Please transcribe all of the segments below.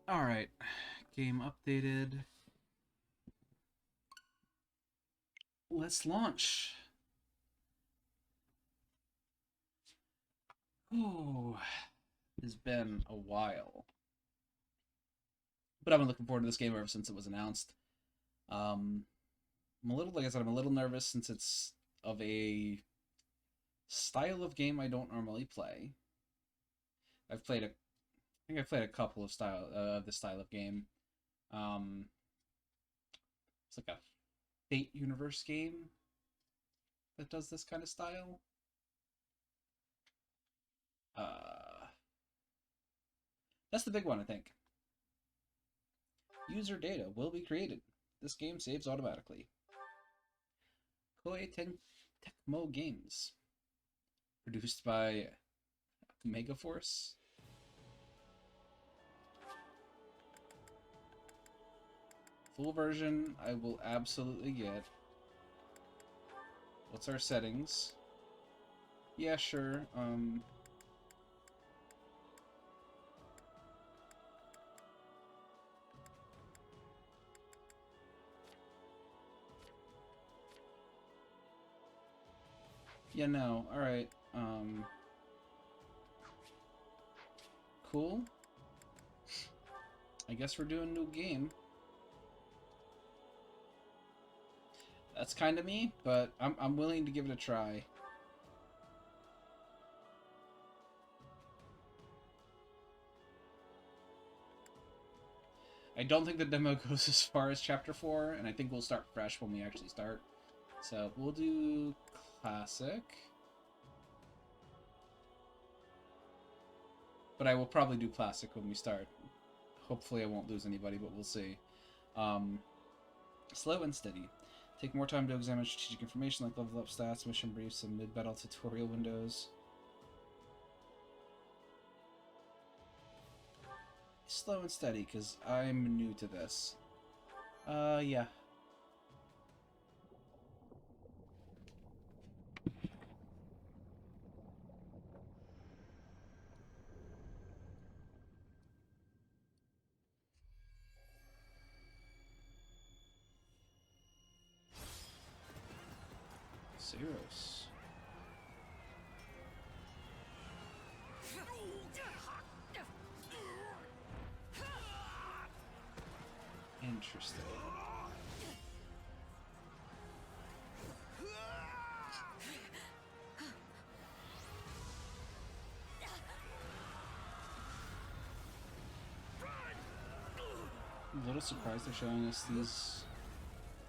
Alright, game updated. Let's launch. Oh, it's been a while. But I've been looking forward to this game ever since it was announced. I'm a little, like I said, I'm a little nervous since it's of a style of game I don't normally play. I've played a, I think I've played a couple of this style of game. Um, it's like a Fate universe game that does this kind of style. Uh, that's the big one, I think. User data will be created. This game saves automatically. Koei Tecmo Games. Produced by Megaforce. Full version I will absolutely get. What's our settings? Yeah, sure. Yeah, no. Alright. Cool. I guess we're doing a new game. That's kind of me, but I'm willing to give it a try. I don't think the demo goes as far as Chapter 4, and I think we'll start fresh when we actually start. So, we'll do Classic. But I will probably do Classic when we start. Hopefully I won't lose anybody, but we'll see. Slow and steady. Take more time to examine strategic information like level up stats, mission briefs, and mid-battle tutorial windows. Slow and steady, because I'm new to this. Yeah. Zeros. Interesting. I'm a little surprised they're showing us these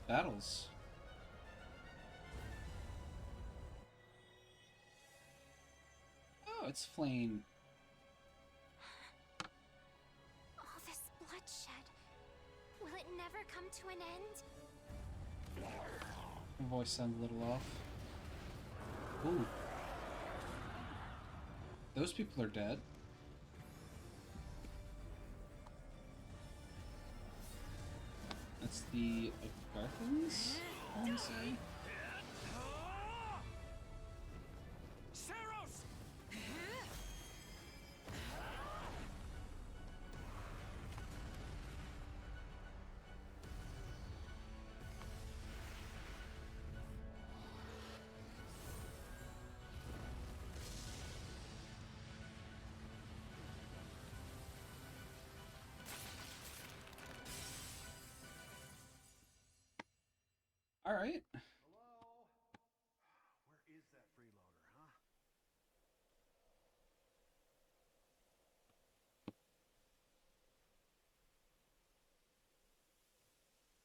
battles. Oh, it's Flame. All this bloodshed. Will it never come to an end? My voice sounds a little off. Ooh. Those people are dead. That's the Agarthans, I want to say. Alright. Hello? Where is that freeloader, huh?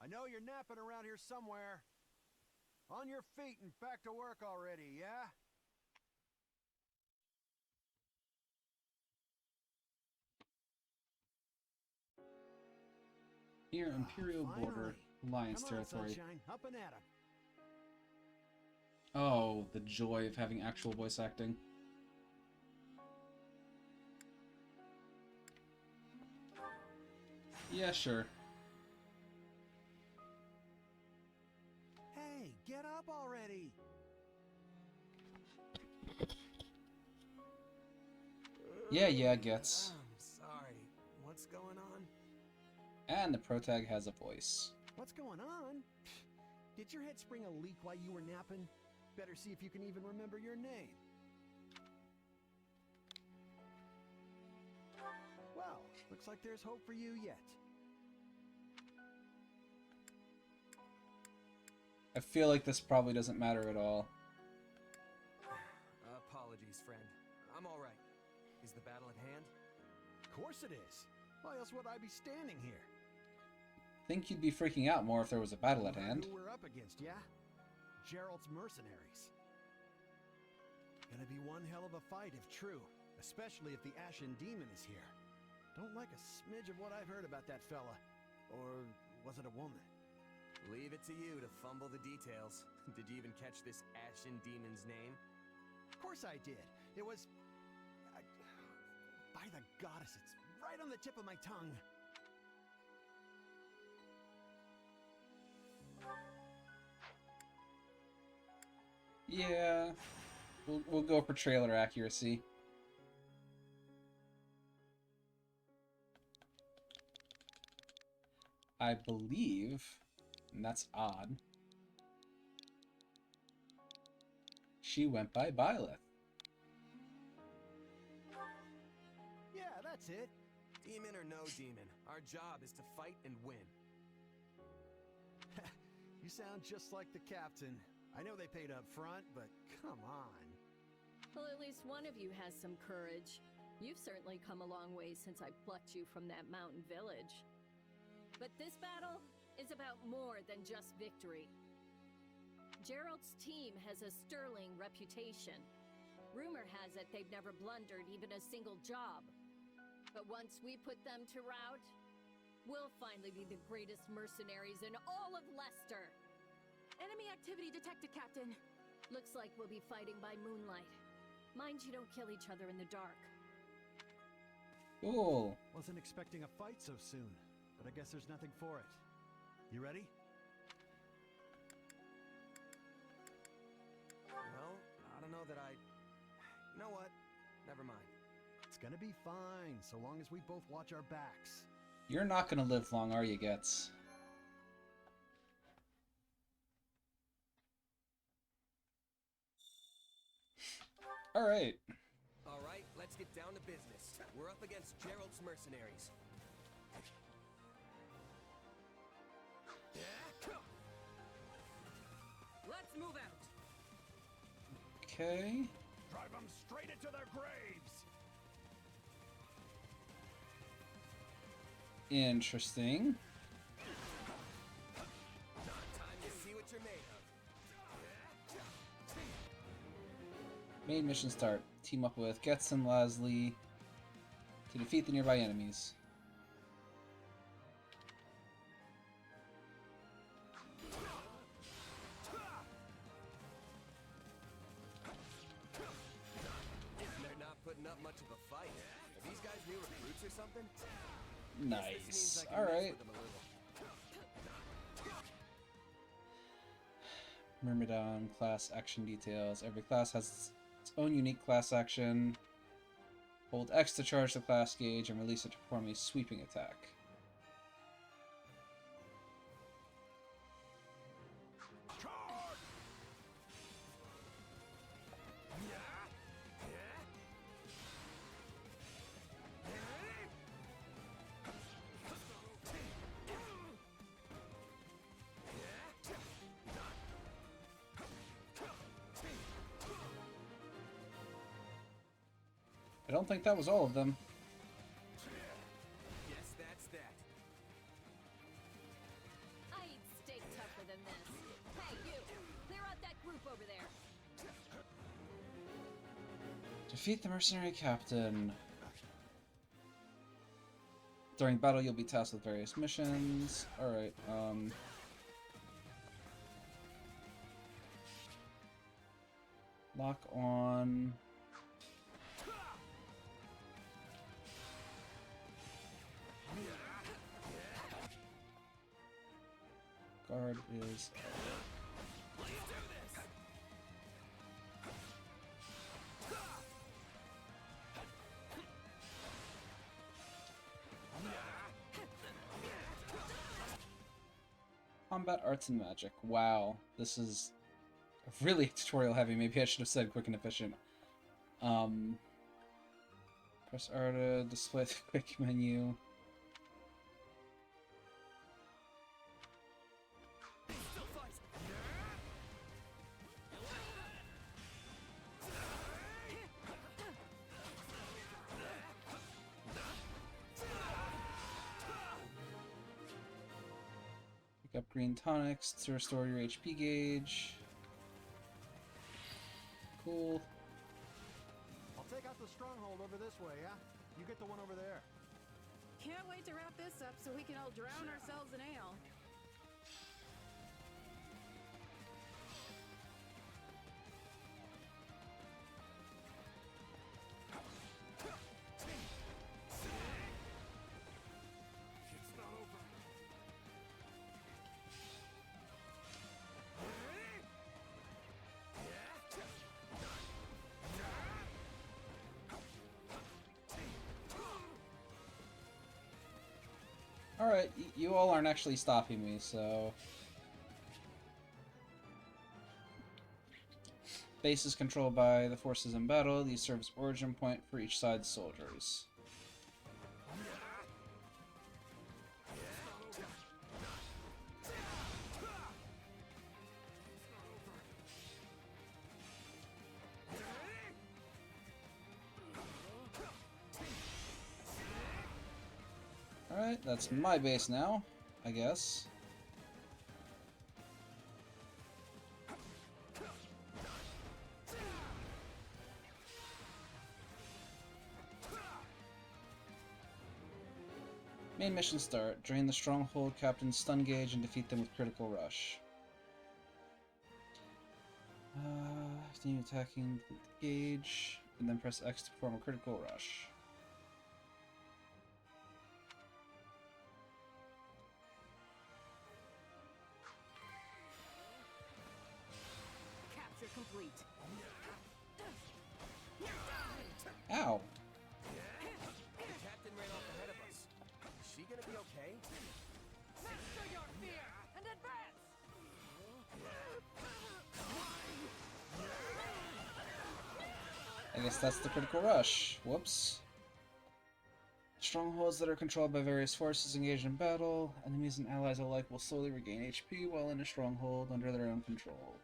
I know you're napping around here somewhere. On your feet and back to work already, yeah? Near Imperial border, Alliance Come on, territory. sunshine, up and at 'em. Oh, the joy of having actual voice acting. Yeah, sure. Hey, get up already! Yeah, gets. I'm sorry. What's going on? And the protag has a voice. What's going on? Did your head spring a leak while you were napping? Better see if you can even remember your name. Well, looks like there's hope for you yet. I feel like this probably doesn't matter at all. Apologies, friend. I'm all right. Is the battle at hand? Of course it is. Why else would I be standing here? Think you'd be freaking out more if there was a battle at You heard hand. who we're up against, yeah? Gerald's mercenaries. Gonna be one hell of a fight if true, especially if the Ashen Demon is here. Don't like a smidge of what I've heard about that fella. Or was it a woman? Leave it to you to fumble the details. Did you even catch this Ashen Demon's name? Of course I did. It was... by the goddess, it's right on the tip of my tongue. Yeah, we'll go for trailer accuracy. I believe, and that's odd, she went by Byleth. Yeah, that's it. Demon or no demon, our job is to fight and win. You sound just like the captain. I know they paid up front, but come on. Well, at least one of you has some courage. You've certainly come a long way since I plucked you from that mountain village. But this battle is about more than just victory. Gerald's team has a sterling reputation. Rumor has it they've never blundered even a single job. But once we put them to rout, we'll finally be the greatest mercenaries in all of Leicester. Enemy activity detected, Captain. Looks like we'll be fighting by moonlight. Mind you don't kill each other in the dark. Cool. Wasn't expecting a fight so soon, but I guess there's nothing for it. You ready? Well, I don't know that I... You know what? Never mind. It's gonna be fine, so long as we both watch our backs. You're not gonna live long, are you, Getz? Alright. Alright, let's get down to business. We're up against Gerald's mercenaries. Let's move out! Okay. Drive them straight into their graves! Interesting. Time to see what you're made of. Main mission start. Team up with Getz and Lasley to defeat the nearby enemies. They're not putting up much of a fight. Are these guys new recruits or something? Nice. Alright. Myrmidon class action details. Every class has its own unique class action. Hold X to charge the class gauge and release it to perform a sweeping attack. I don't think that was all of them. Yes, that's that. I eat steak tougher than this. Hey, you! Clear out that group over there. Defeat the mercenary captain. During battle, you'll be tasked with various missions. Alright, lock on. Guard is... Combat arts and magic. Wow, this is really tutorial heavy. Maybe I should have said quick and efficient. Press R to display the quick menu. Pick up green tonics to restore your HP gauge. Cool. I'll take out the stronghold over this way, yeah? You get the one over there. Can't wait to wrap this up so we can all drown ourselves in ale. It's not over. Alright, you all aren't actually stopping me, so... Base is controlled by the forces in battle. These serve as origin point for each side's soldiers. Alright, that's my base now, I guess. Main mission start. Drain the stronghold captain's stun gauge and defeat them with critical rush. Continue attacking the gauge, and then press X to perform a critical rush. Capture complete. Ow! The captain ran off ahead of us. Is she gonna be okay? Master your fear and advance! I guess that's the critical rush. Whoops. Strongholds that are controlled by various forces engaged in battle. Enemies and allies alike will slowly regain HP while in a stronghold under their own control.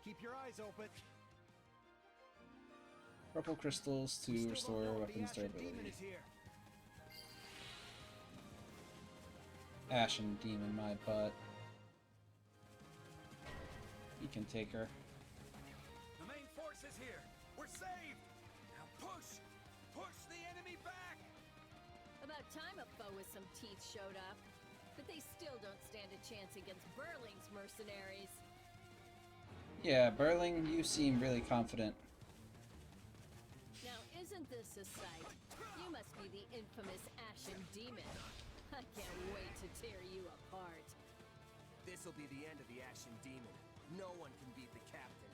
Keep your eyes open. Purple crystals We to still restore don't know if weapons the Ashen Demon durability. is here. Ashen Demon, my butt. You can take her. The main force is here. We're saved. Now push! Push the enemy back! About time a foe with some teeth showed up. But they still don't stand a chance against Burling's mercenaries. Yeah, Burling, you seem really confident. Now, isn't this a sight? You must be the infamous Ashen Demon. I can't wait to tear you apart. This'll be the end of the Ashen Demon. No one can beat the captain.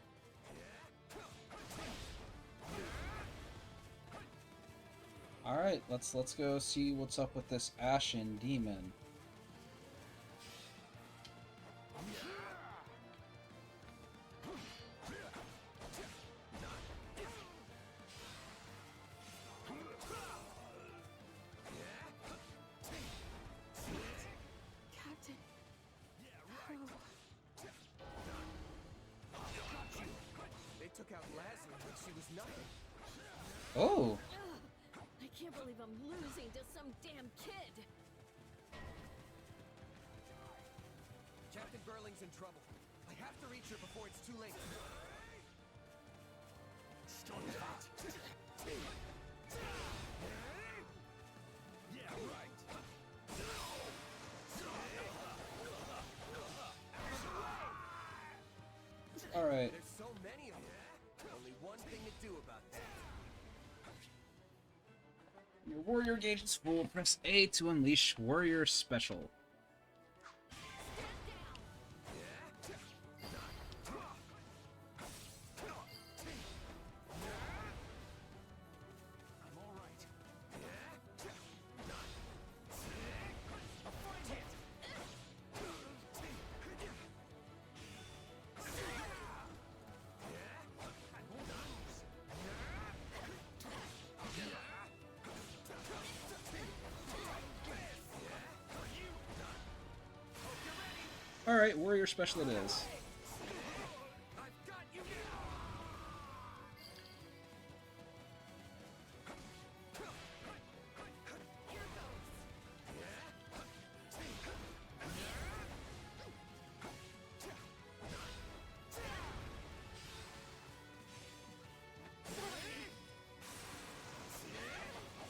Alright, let's go see what's up with this Ashen Demon. Captain. They took out Lazarus like she was nothing. Oh! I can't believe I'm losing to some damn kid. Captain Burling's in trouble. I have to reach her before it's too late. Yeah, right. Alright. There's so many of them. Only one thing to do about that. Your warrior gauge is full. Press A to unleash warrior special. I'm all right. Alright, warrior special it is. I've got you now. Here goes.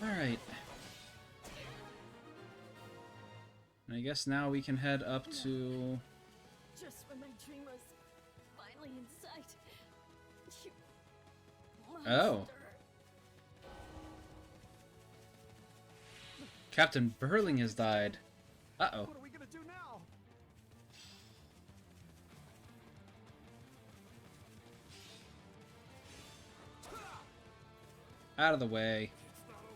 Alright. I guess now we can head up to... Just when my dream was finally in sight. You Oh. monster. Captain Burling has died. Uh-oh. What are we gonna do now? Out of the way. It's not over.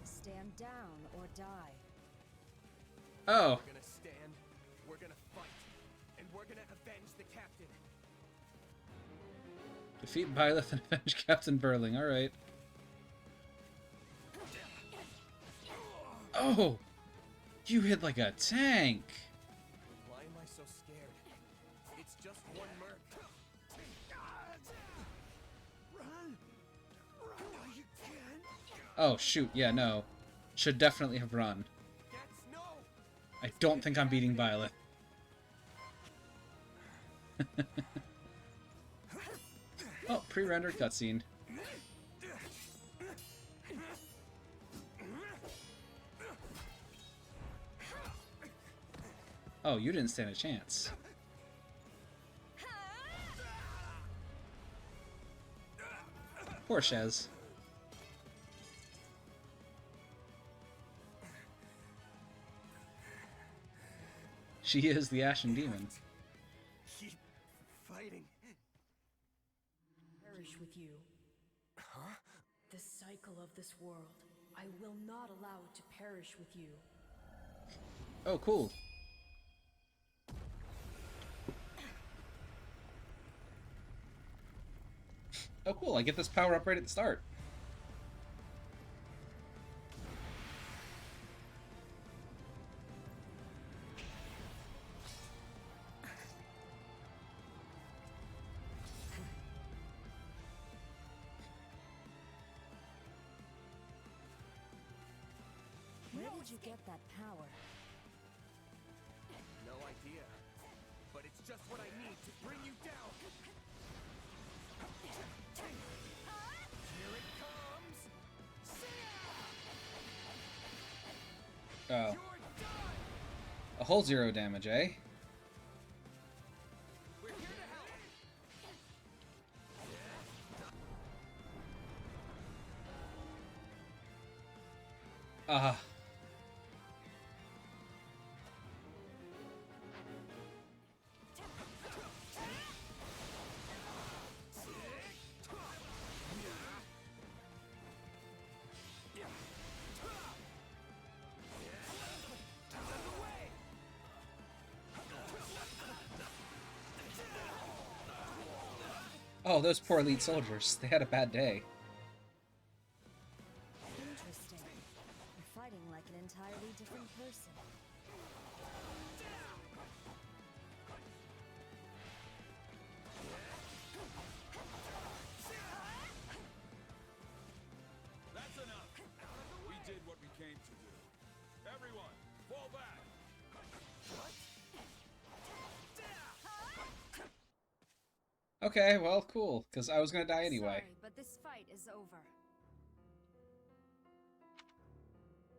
Stand down or die. Oh. We're gonna stand, we're gonna fight, and we're gonna avenge the captain. Defeat Byleth and avenge Captain Burling. Alright. Oh! You hit like a tank! Why am I so scared? It's just one merc. Run! Run while you can! Oh, shoot. Yeah, no. Should definitely have run. Gets no! I don't think I'm beating Byleth. Oh, pre-rendered cutscene. Oh, you didn't stand a chance. Poor Shez. She is the Ashen Demon. Keep fighting. Perish with you. Huh? The cycle of this world. I will not allow it to perish with you. Oh, cool. Oh, cool. I get this power up right at the start. Where did you get that power? No idea. But it's just what I need to bring you down. Here it comes. Oh. You're done. A whole 0 damage, eh? We're here to help. Ah. Oh, those poor elite soldiers. They had a bad day. Interesting. You're fighting like an entirely different person. That's enough. We did what we came to do. Everyone, fall back. What? Okay, well, cool. Because I was gonna die anyway. Sorry, but this fight is over.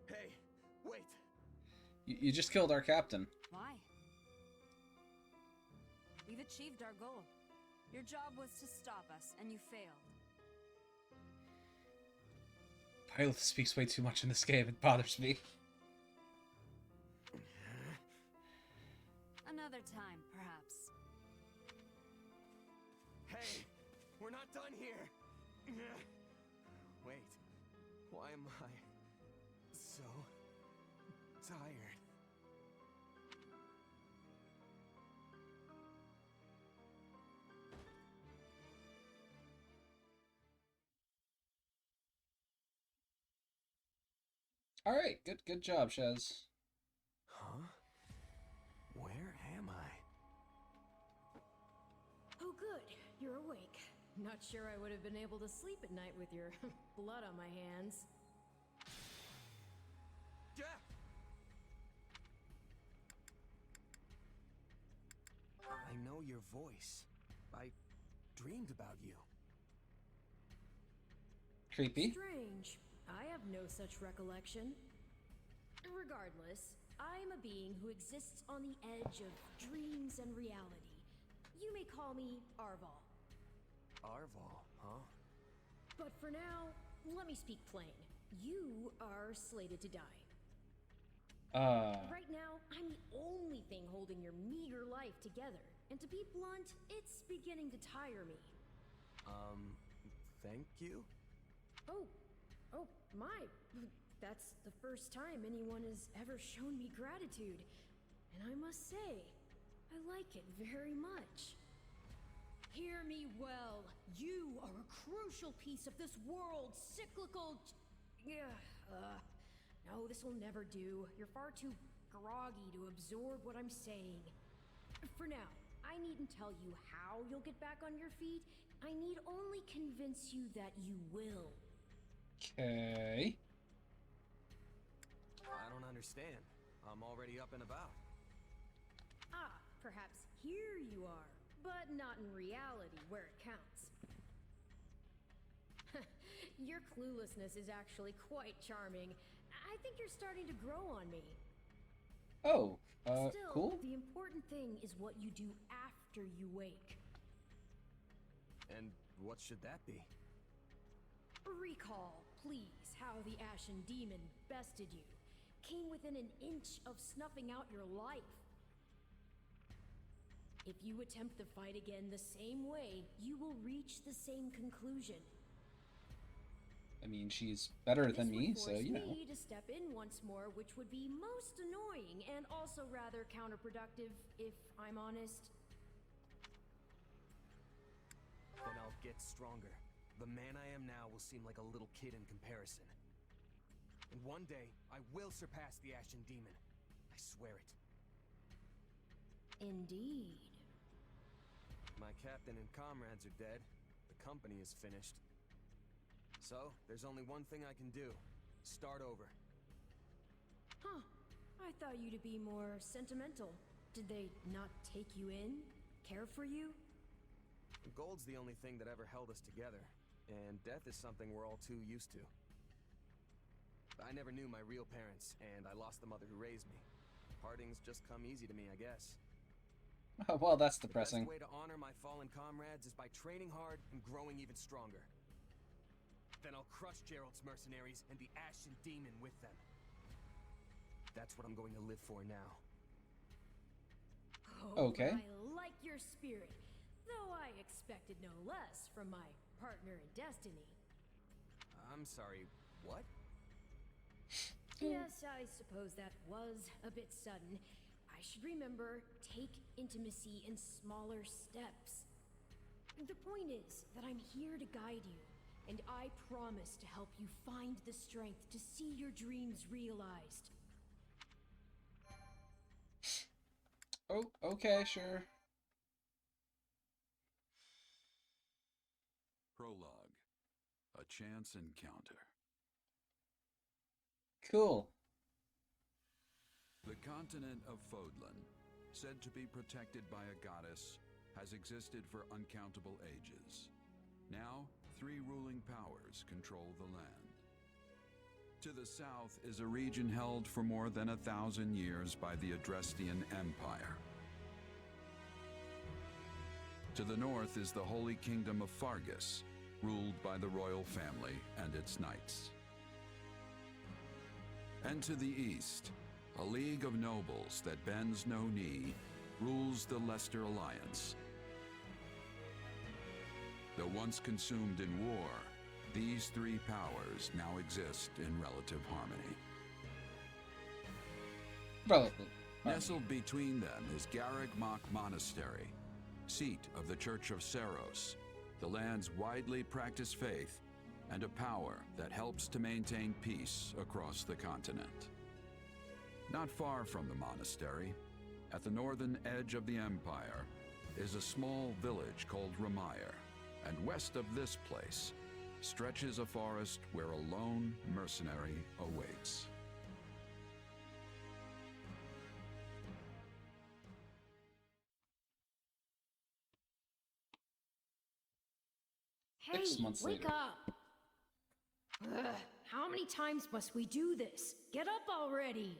Hey, wait. You just killed our captain. Why? We've achieved our goal. Your job was to stop us, and you failed. Byleth speaks way too much in this game. It bothers me. Another time, perhaps. Hey, we're not done here. Wait, why am I so tired? All right, good job, Shez. Huh? Where am I? Oh, good. You're awake. Not sure I would have been able to sleep at night with your blood on my hands. Yeah. I know your voice. I dreamed about you. Creepy. Strange. I have no such recollection. Regardless, I'm a being who exists on the edge of dreams and reality. You may call me Arval. Arval, huh? But for now, let me speak plain. You are slated to die. Right now, I'm the only thing holding your meager life together. And to be blunt, it's beginning to tire me. Thank you? Oh, my. That's the first time anyone has ever shown me gratitude. And I must say, I like it very much. Hear me well. You are a crucial piece of this world's cyclical... No, this will never do. You're far too groggy to absorb what I'm saying. For now, I needn't tell you how you'll get back on your feet. I need only convince you that you will. Okay. I don't understand. I'm already up and about. Ah, perhaps here you are, but not in reality where it counts. Your cluelessness is actually quite charming. I think you're starting to grow on me. Oh, Still, cool. the important thing is what you do after you wake. And what should that be? Recall, please, how the Ashen Demon bested you. Came within an inch of snuffing out your life. If you attempt the fight again the same way, you will reach the same conclusion. I mean, she's better than me, so you know. This would force me to step in once more, which would be most annoying and also rather counterproductive, if I'm honest. Then I'll get stronger. The man I am now will seem like a little kid in comparison. And one day, I will surpass the Ashen Demon. I swear it. Indeed. My captain and comrades are dead. The company is finished. So, there's only one thing I can do. Start over. Huh. I thought you to be more sentimental. Did they not take you in? Care for you? Gold's the only thing that ever held us together, and death is something we're all too used to. I never knew my real parents, and I lost the mother who raised me. Partings just come easy to me, I guess. Well, that's depressing. The best way to honor my fallen comrades is by training hard and growing even stronger. Then I'll crush Gerald's mercenaries and the Ashen Demon with them. That's what I'm going to live for now. Oh, Okay. I like your spirit, though I expected no less from my partner in destiny. I'm sorry, what? Yes, I suppose that was a bit sudden. I should remember, take intimacy in smaller steps. The point is that I'm here to guide you, and I promise to help you find the strength to see your dreams realized. Oh, okay, sure. Prologue. A chance encounter. Cool. The continent of Fodlan, said to be protected by a goddess, has existed for uncountable ages. Now, 3 ruling powers control the land. To the south is a region held for more than 1,000 years by the Adrestian Empire. To the north is the Holy Kingdom of Fargus, ruled by the royal family and its knights. And to the east, a league of nobles that bends no knee rules the Leicester Alliance. Though once consumed in war, these 3 powers now exist in relative harmony. Relative. Nestled between them is Garreg-Mach Monastery, seat of the Church of Seros, the land's widely practiced faith, and a power that helps to maintain peace across the continent. Not far from the monastery, at the northern edge of the Empire, is a small village called Ramire, and west of this place stretches a forest where a lone mercenary awaits. Hey, 6 months wake later. up! Ugh, how many times must we do this? Get up already!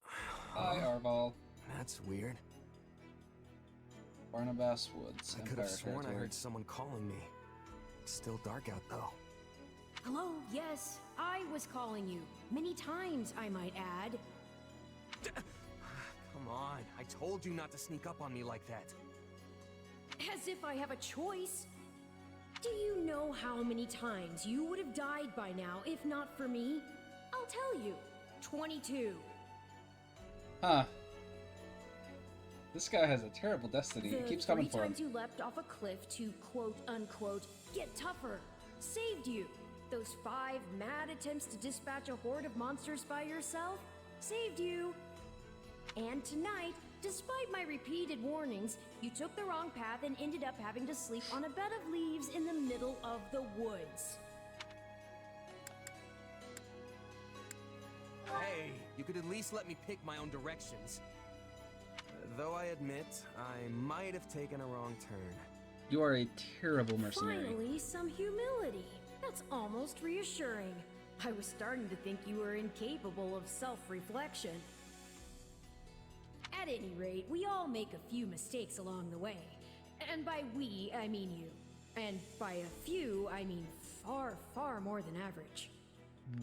Hi, Arval. That's weird. Barnabas Woods. I could have Empire sworn I territory. heard someone calling me. It's still dark out though. Hello, yes, I was calling you. Many times, I might add. Come on, I told you not to sneak up on me like that. As if I have a choice. Do you know how many times you would have died by now if not for me? I'll tell you. 22. Huh. This guy has a terrible destiny. He keeps coming for him. 3 times you leapt off a cliff to quote-unquote get tougher. Saved you. Those 5 mad attempts to dispatch a horde of monsters by yourself. Saved you. And tonight, despite my repeated warnings, you took the wrong path and ended up having to sleep on a bed of leaves in the middle of the woods. Hey, you could at least let me pick my own directions. Though I admit, I might have taken a wrong turn. You are a terrible mercenary. Finally, some humility. That's almost reassuring. I was starting to think you were incapable of self-reflection. At any rate, we all make a few mistakes along the way. And by we, I mean you. And by a few, I mean far, far more than average.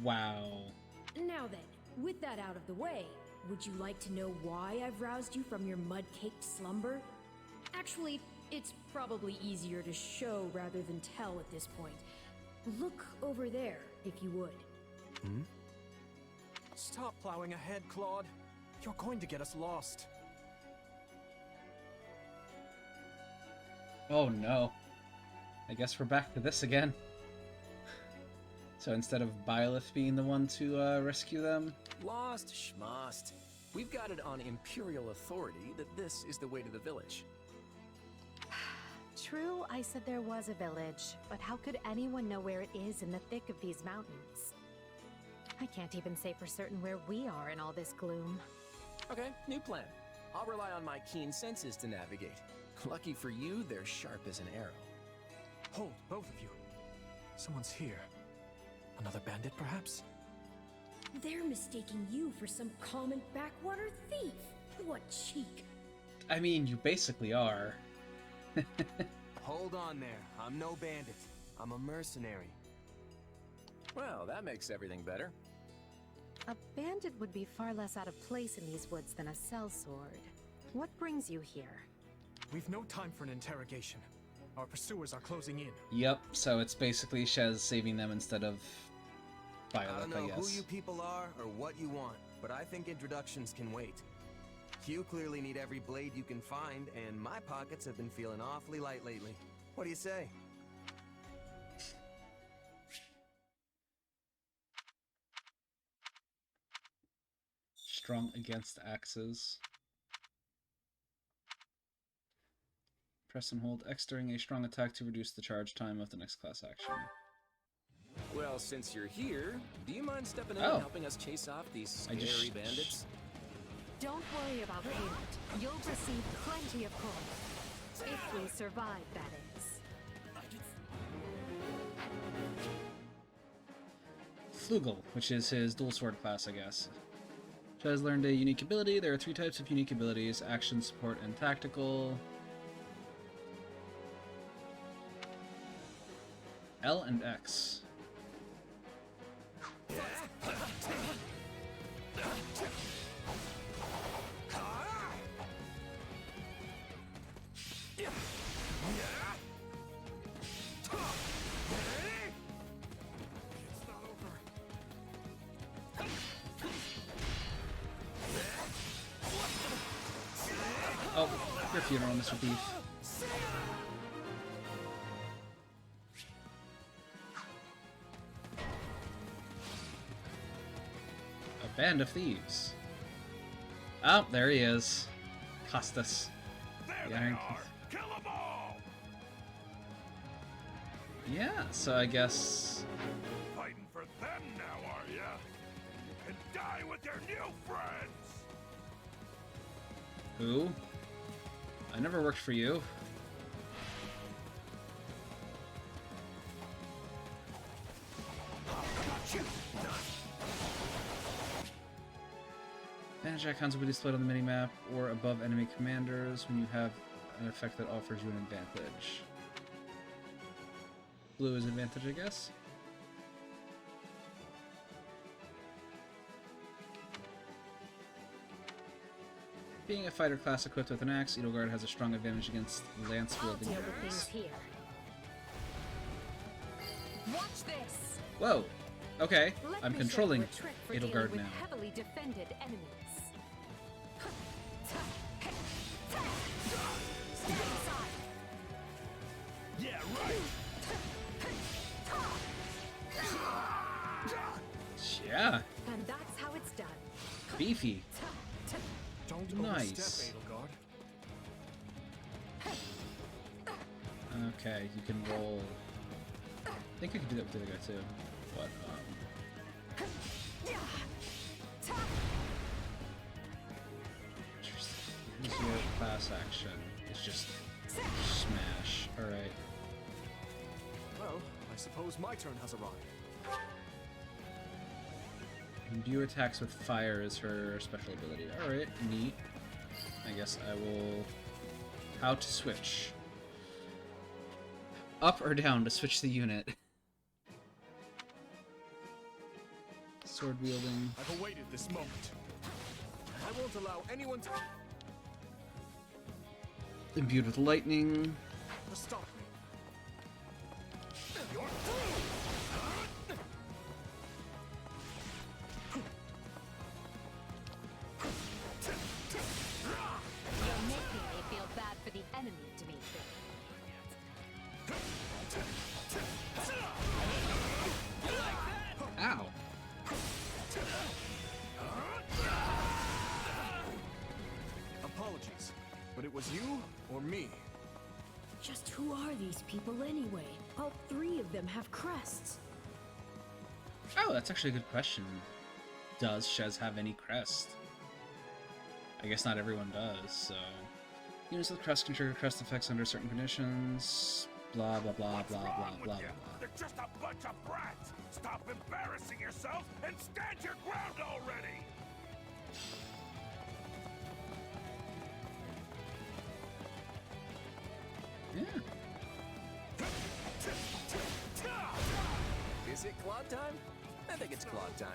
Wow. Now then, with that out of the way, would you like to know why I've roused you from your mud-caked slumber? Actually, it's probably easier to show rather than tell at this point. Look over there, if you would. Hmm? Stop plowing ahead, Claude. You're going to get us lost. Oh no. I guess we're back to this again. So instead of Byleth being the one to rescue them... Lost schmost. We've got it on Imperial authority that this is the way to the village. True, I said there was a village, but how could anyone know where it is in the thick of these mountains? I can't even say for certain where we are in all this gloom. Okay, new plan. I'll rely on my keen senses to navigate. Lucky for you, they're sharp as an arrow. Hold, both of you. Someone's here. Another bandit, perhaps? They're mistaking you for some common backwater thief. What cheek. I mean, you basically are. Hold on there. I'm no bandit. I'm a mercenary. Well, that makes everything better. A bandit would be far less out of place in these woods than a sellsword. What brings you here? We've no time for an interrogation. Our pursuers are closing in. Yep, so it's basically Shez saving them instead of I Byleth, don't know I guess. who you people are or what you want, but I think introductions can wait. You clearly need every blade you can find, and my pockets have been feeling awfully light lately. What do you say? Strong against axes. Press and hold X during a strong attack to reduce the charge time of the next class action. Well, since you're here, do you mind stepping in Oh. and helping us chase off these I just- scary bandits? Don't worry about payment. You'll receive plenty of coin. If we survive, that is. Flugel, which is his dual sword class, I guess. Shez learned a unique ability. There are 3 types of unique abilities: action, support, and tactical. L and X. Oh, your funeral, Mr. Thief. Band of Thieves. Oh, there he is. Costas. There The they Iron are! Kill them all! Yeah, so I guess... Fighting for them now, are ya? And die with your new friends! Who? I never worked for you. Advantage icons will be displayed on the minimap or above enemy commanders when you have an effect that offers you an advantage. Blue is advantage, I guess? Being a fighter class equipped with an axe, Edelgard has a strong advantage against lance-wielding heroes. Here. Watch this. Whoa! Okay, Let I'm me controlling show you a trick for dealing Edelgard with now. heavily defended enemies. Stand aside. Yeah, right. Yeah, And that's how it's done. beefy. Don't Nice. overstep, Edelgard. Okay, you can roll. I think I can do that with the other guy too. But interesting. Here's your class action. It's just smash. All right. Well, I suppose my turn has arrived. Imbue attacks with fire is her special ability. Alright, neat. I guess I will... How to switch. Up or down to switch the unit. Sword wielding. I've awaited this moment. I won't allow anyone to Imbued with lightning. stop me. You're making me feel bad for the enemy, Dimitri. Ow. Apologies, but it was you or me. Just who are these people anyway? All three of them have crests. Oh, that's actually a good question. Does Shez have any crest? I guess not everyone does, so... Units with crest can trigger crest effects under certain conditions. Blah, blah, blah, What's blah, blah, wrong with blah, you? blah. They're just a bunch of brats! Stop embarrassing yourself and stand your ground already! Yeah. Is it Claude time? I think it's Claude time.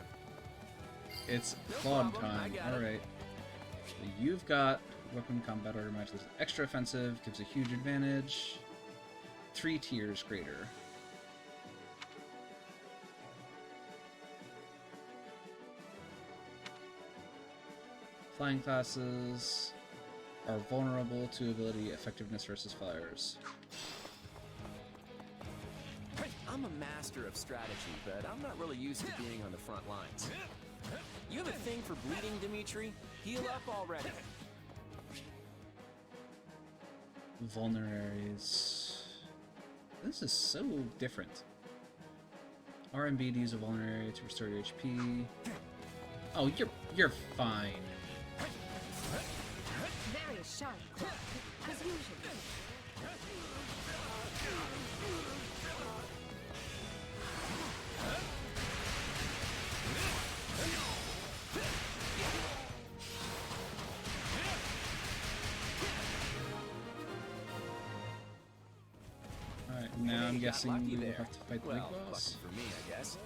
It's No Claude problem, I time. got it. Alright. You've got weapon combat order match that's extra offensive, gives a huge advantage. 3 tiers greater. Flying classes are vulnerable to ability effectiveness versus flyers. I'm a master of strategy, but I'm not really used to being on the front lines. You have a thing for bleeding, Dimitri? Heal up already. Vulneraries. This is so different. RMB to use a vulnerary to restore your HP. Oh, you're fine. Very sharp, Claude, as usual. Alright, now I'm guessing lucky we will there. have to fight the Well, big boss. lucky for me, I guess.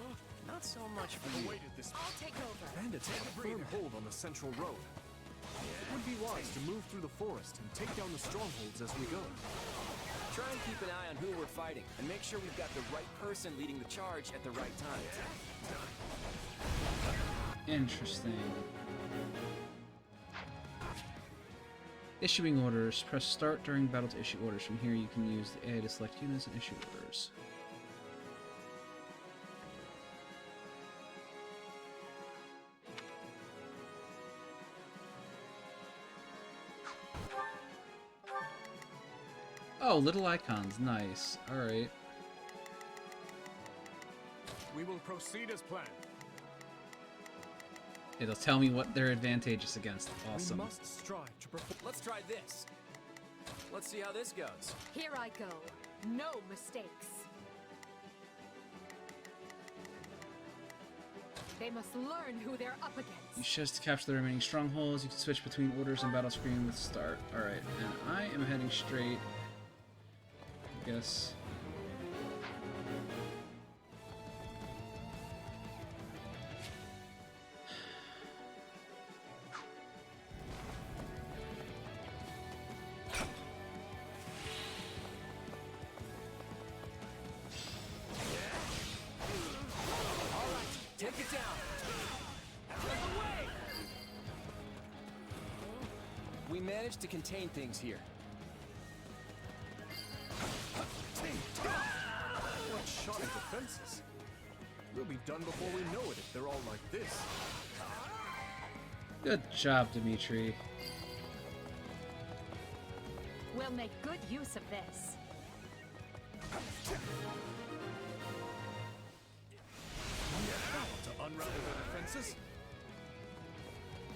Not so much for you. I'll take over. Bandits have a firm hold on the central road. It would be wise to move through the forest and take down the strongholds as we go. Try and keep an eye on who we're fighting, and make sure we've got the right person leading the charge at the right time. Interesting. Issuing orders. Press start during battle to issue orders. From here you can use the A to select units and issue orders. Oh, little icons. Nice. Alright. We will proceed as planned. It'll tell me what their advantage is against. Awesome. We must strive to perform. Let's try this. Let's see how this goes. Here I go. No mistakes. They must learn who they're up against. You chose to capture the remaining strongholds. You can switch between orders and battle screen with start. Alright, and I am heading straight. I guess. Take it down. Out of the way. We managed to contain things here. What shot at defenses? We'll be done before we know it if they're all like this. Good job, Dimitri. We'll make good use of this. To unravel their defenses?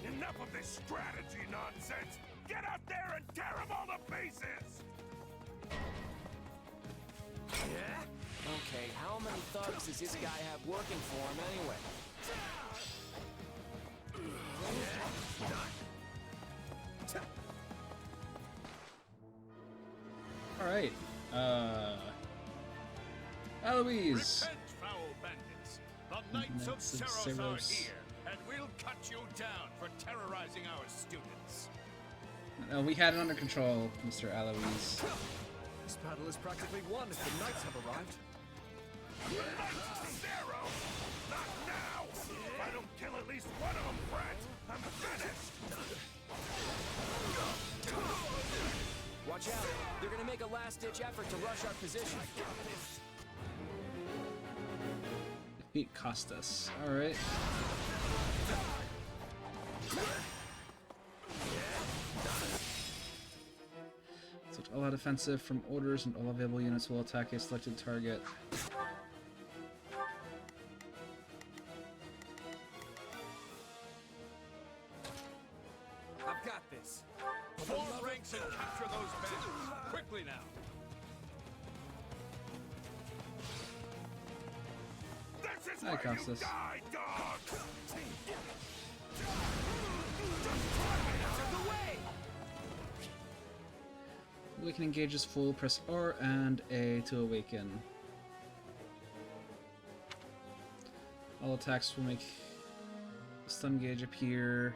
Enough of this strategy nonsense! Get out there and tear them all to pieces! Yeah? Okay, how many thugs does this guy have working for him anyway? Alright. Eloise! Repent, foul bandits! The Knights of Ceros are here, and we'll cut you down for terrorizing our students. We had it under control, Mr. Eloise. This battle is practically won if the knights have arrived. The Knights of Ceros? Not now! If I don't kill at least one of them, Brett, I'm finished! Watch out! They're gonna make a last-ditch effort to rush our position. Defeat Costas. Alright. Switch all out offensive from orders, and all available units will attack a selected target. I've got this. Form ranks and capture those bandits. Quickly now. This is Hi, where Costas. you die, dogs! Awakening gauge is full. Press R and A to awaken. All attacks will make stun gauge appear.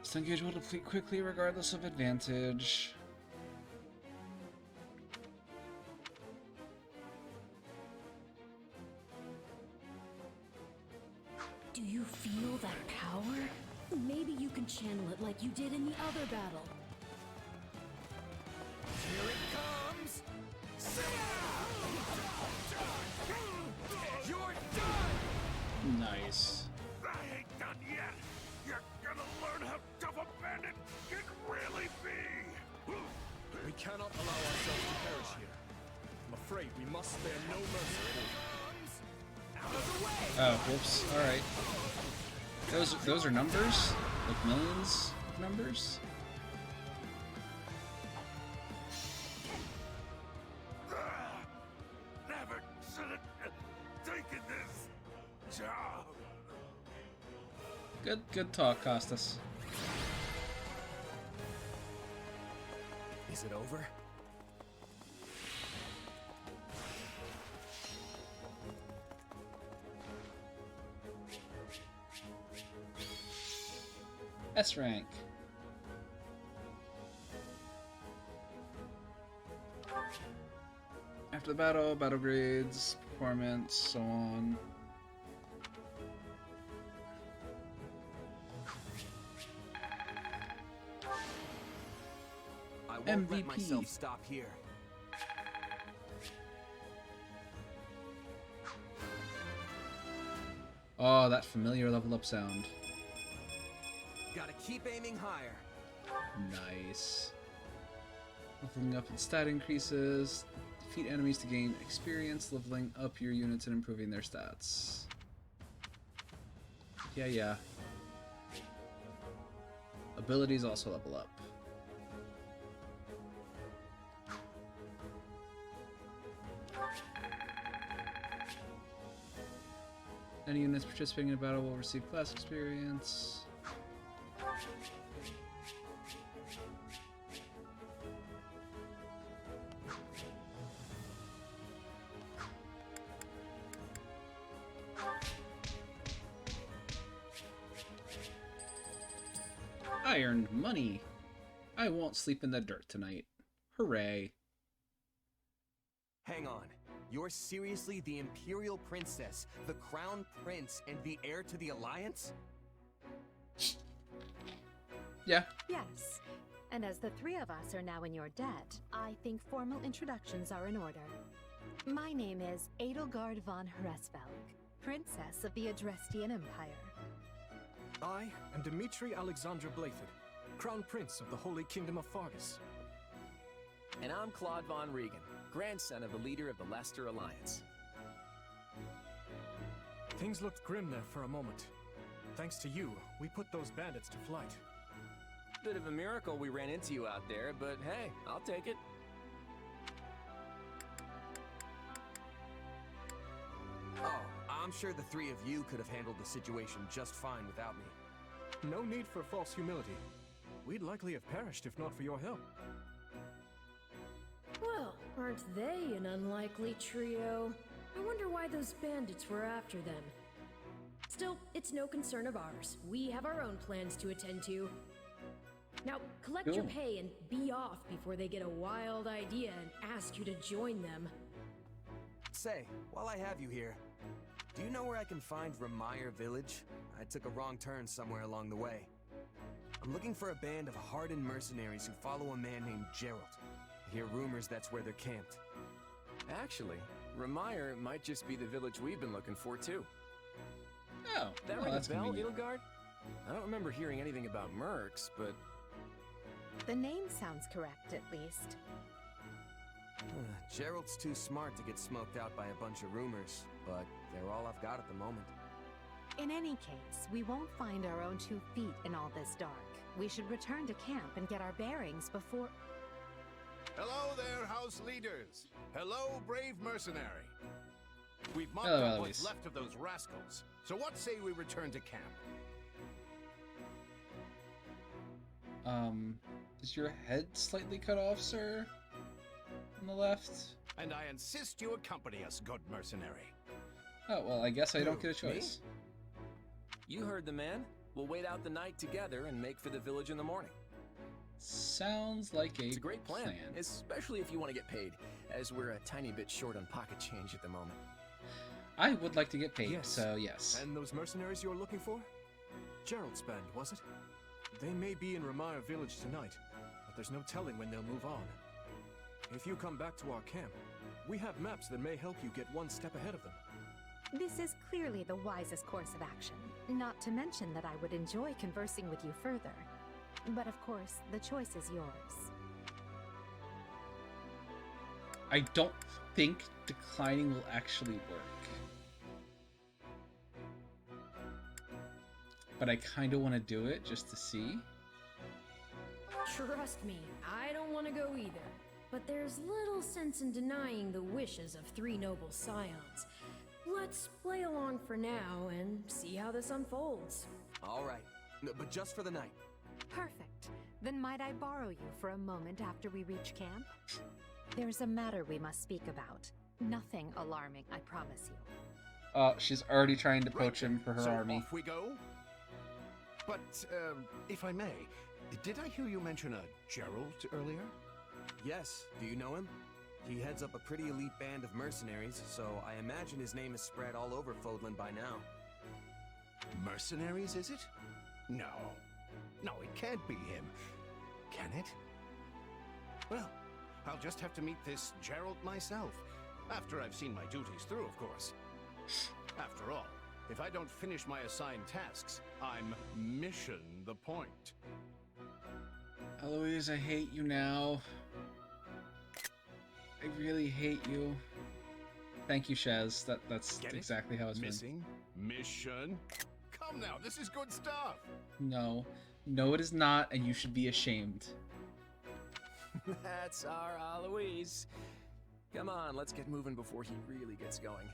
Stun gauge will deplete quickly regardless of advantage. Do you feel that power? Maybe you can channel it like you did in the other battle. Here it comes! You're done! Nice. I ain't done yet! You're gonna learn how tough a bandit can really be! We cannot allow ourselves to perish here. I'm afraid we must spare no mercy for you. Out of the way! Oh, whoops. Alright. Those are numbers? Like millions of numbers? Never should have taken this job! Good talk, Costas. Is it over? S rank. After the battle, battle grades, performance, so on. I won't let MVP. myself stop here. Oh, that familiar level up sound. Gotta keep aiming higher. Nice. Leveling up and stat increases. Defeat enemies to gain experience, leveling up your units and improving their stats. Yeah. Abilities also level up. Any units participating in a battle will receive class experience. I earned money. I won't sleep in the dirt tonight. Hooray. Hang on. You're seriously the Imperial Princess, the Crown Prince, and the heir to the Alliance? Yeah. Yes. And as the three of us are now in your debt, I think formal introductions are in order. My name is Edelgard von Hresvelg, Princess of the Adrestian Empire. I am Dmitri Alexandra Blathid, Crown Prince of the Holy Kingdom of Fargus. And I'm Claude von Regan, grandson of the leader of the Leicester Alliance. Things looked grim there for a moment. Thanks to you, we put those bandits to flight. Bit of a miracle we ran into you out there, but hey, I'll take it. Oh, I'm sure the three of you could have handled the situation just fine without me. No need for false humility. We'd likely have perished if not for your help. Well, aren't they an unlikely trio? I wonder why those bandits were after them. Still, it's no concern of ours. We have our own plans to attend to. Now, collect your pay and be off before they get a wild idea and ask you to join them. Say, while I have you here, do you know where I can find Remire Village? I took a wrong turn somewhere along the way. I'm looking for a band of hardened mercenaries who follow a man named Geralt. I hear rumors that's where they're camped. Actually, Remire might just be the village we've been looking for, too. Oh, that well, ring a that's bell, convenient. Edelgard? I don't remember hearing anything about mercs, but... The name sounds correct, at least. Geralt's too smart to get smoked out by a bunch of rumors, but they're all I've got at the moment. In any case, we won't find our own 2 feet in all this dark. We should return to camp and get our bearings before... Hello there, house leaders. Hello, brave mercenary. We've mopped Hello, up Eloise. what's left of those rascals. So what say we return to camp? Is your head slightly cut off, sir? On the left? And I insist you accompany us, good mercenary. Oh, well, I guess I don't get a Me? choice. You heard the man. We'll wait out the night together and make for the village in the morning. Sounds like It's a great plan, especially if you want to get paid, as we're a tiny bit short on pocket change at the moment. I would like to get paid, Yes. so yes. And those mercenaries you're looking for? Gerald's band, was it? They may be in Remire Village tonight, but there's no telling when they'll move on. If you come back to our camp, we have maps that may help you get one step ahead of them. This is clearly the wisest course of action. Not to mention that I would enjoy conversing with you further. But of course, the choice is yours. I don't think declining will actually work. But I kind of want to do it just to see. Trust me, I don't want to go either. But there's little sense in denying the wishes of 3 noble scions. Let's play along for now and see how this unfolds. All right, but just for the night. Perfect. Then might I borrow you for a moment after we reach camp? There's a matter we must speak about. Nothing alarming, I promise you. She's already trying to poach him for her so army. Off we go. But, if I may, did I hear you mention a Geralt earlier? Yes, do you know him? He heads up a pretty elite band of mercenaries, so I imagine his name is spread all over Fodlan by now. Mercenaries, is it? No. No, it can't be him. Can it? Well, I'll just have to meet this Geralt myself. After I've seen my duties through, of course. After all, if I don't finish my assigned tasks, I'm mission the point. Eloise, I hate you now. I really hate you. Thank you, Shaz. That's Get it? exactly how it's been. Missing? Mission? Come now, this is good stuff! No. No, it is not, and you should be ashamed. That's our Aloise. Come on, let's get moving before he really gets going.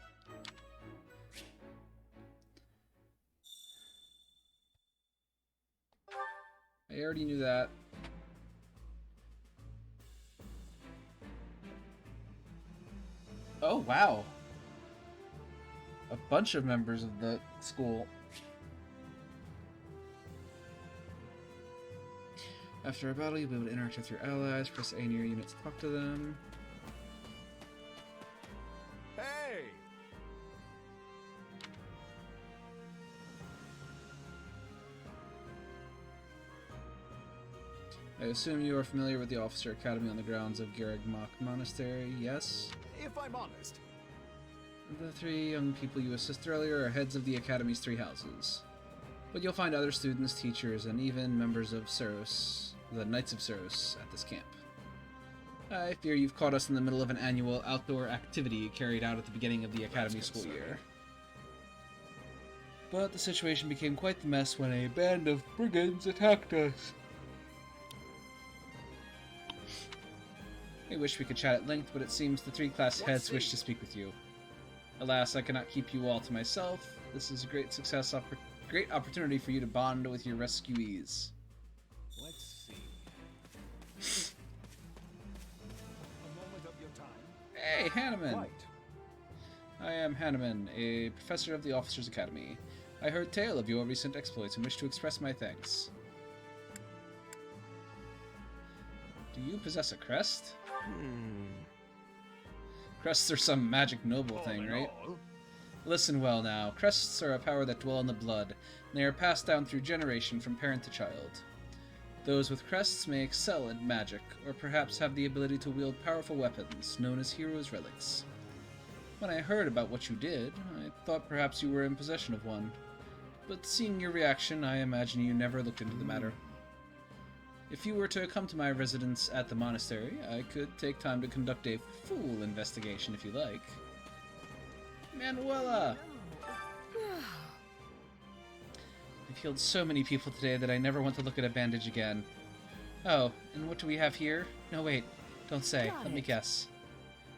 I already knew that. Oh, wow. A bunch of members of the school. After a battle, you'll be able to interact with your allies. Press A near your unit to talk to them. Hey! I assume you are familiar with the Officer Academy on the grounds of Garreg Mach Monastery, yes? If I'm honest. The 3 young people you assisted earlier are heads of the Academy's 3 houses. But you'll find other students, teachers, and even members of Ceros, the Knights of Ceros, at this camp. I fear you've caught us in the middle of an annual outdoor activity carried out at the beginning of the Academy school year. But the situation became quite the mess when a band of brigands attacked us. I wish we could chat at length, but it seems the 3 class heads wish to speak with you. Alas, I cannot keep you all to myself. This is a great great opportunity for you to bond with your rescuees. Let's see. A moment of your time. Hey, Hanneman! Right. I am Hanneman, a professor of the Officers Academy. I heard tale of your recent exploits and wish to express my thanks. Do you possess a crest? Crests are some magic noble thing, right? Listen well now. Crests are a power that dwell in the blood, and they are passed down through generation from parent to child. Those with crests may excel in magic, or perhaps have the ability to wield powerful weapons, known as heroes' relics. When I heard about what you did, I thought perhaps you were in possession of one. But seeing your reaction, I imagine you never looked into the matter. If you were to come to my residence at the monastery, I could take time to conduct a full investigation if you like. Manuela! I've healed so many people today that I never want to look at a bandage again. Oh, and what do we have here? No, wait. Don't say. Let me guess.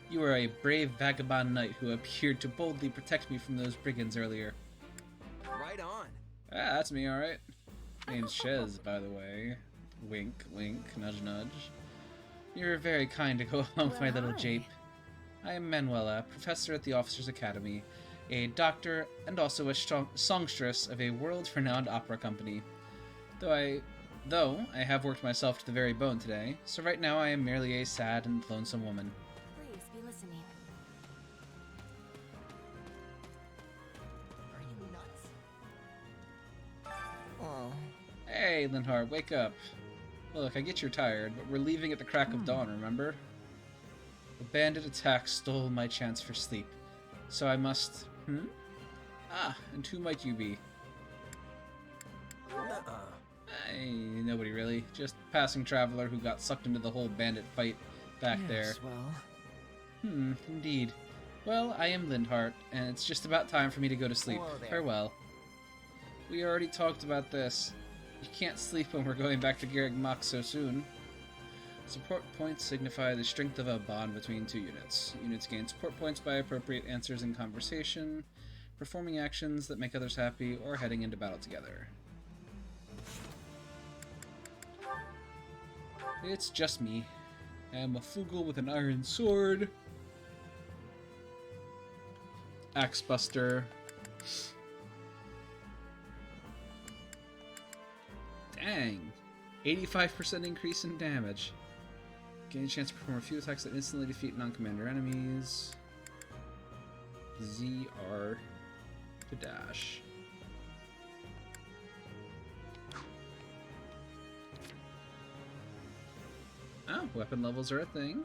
You are a brave vagabond knight who appeared to boldly protect me from those brigands earlier. Right on. Ah, that's me, alright. Name's Shez, by the way. Wink, wink, nudge, nudge. You're very kind to go along with my little jape. I am Manuela, professor at the Officers Academy, a doctor, and also a songstress of a world-renowned opera company. Though I have worked myself to the very bone today, so right now I am merely a sad and lonesome woman. Please be listening. Are you nuts? Oh. Hey, Linhart, wake up. Look, I get you're tired, but we're leaving at the crack of dawn, remember? A bandit attack stole my chance for sleep, so I must... Ah, and who might you be? Nobody really. Just a passing traveler who got sucked into the whole bandit fight back there. Well. Indeed. Well, I am Lindhart, and it's just about time for me to go to sleep. Farewell. We already talked about this. You can't sleep when we're going back to Garreg Mach so soon. Support points signify the strength of a bond between 2 units. Units gain support points by appropriate answers in conversation, performing actions that make others happy, or heading into battle together. It's just me. I am a Fugel with an iron sword. Axe Buster. Dang. 85% increase in damage. Gain a chance to perform a few attacks that instantly defeat non-commander enemies. ZR to dash. Oh, weapon levels are a thing.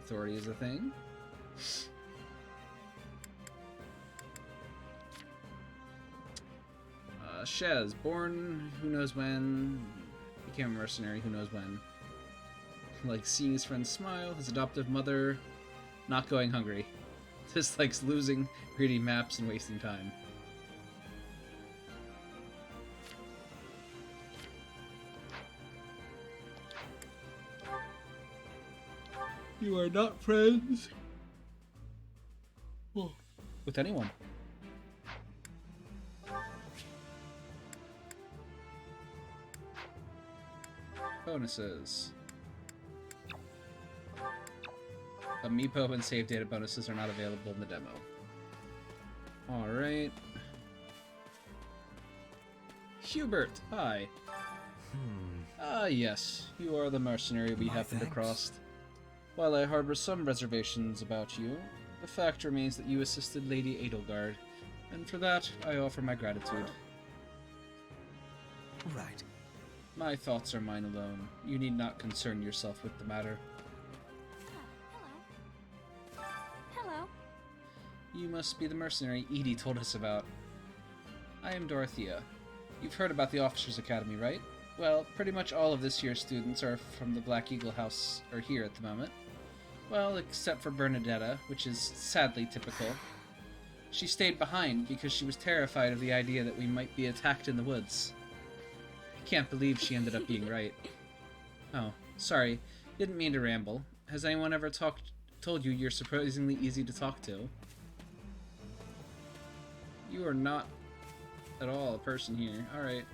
Authority is a thing. Shez, born who knows when, became a mercenary who knows when. Like seeing his friend smile, his adoptive mother not going hungry. Just likes losing, reading maps, and wasting time. You are not friends with anyone. Bonuses. Amiibo and save data bonuses are not available in the demo. Alright. Hubert, hi. Ah, yes. You are the mercenary we happened across. While I harbor some reservations about you, the fact remains that you assisted Lady Edelgard, and for that, I offer my gratitude. Right. My thoughts are mine alone. You need not concern yourself with the matter. Hello. You must be the mercenary Edie told us about. I am Dorothea. You've heard about the Officers' Academy, right? Well, pretty much all of this year's students are from the Black Eagle House, are here at the moment. Well, except for Bernadetta, which is sadly typical. She stayed behind because she was terrified of the idea that we might be attacked in the woods. I can't believe she ended up being right. Oh, sorry. Didn't mean to ramble. Has anyone ever told you you're surprisingly easy to talk to? You are not at all a person here. Alright.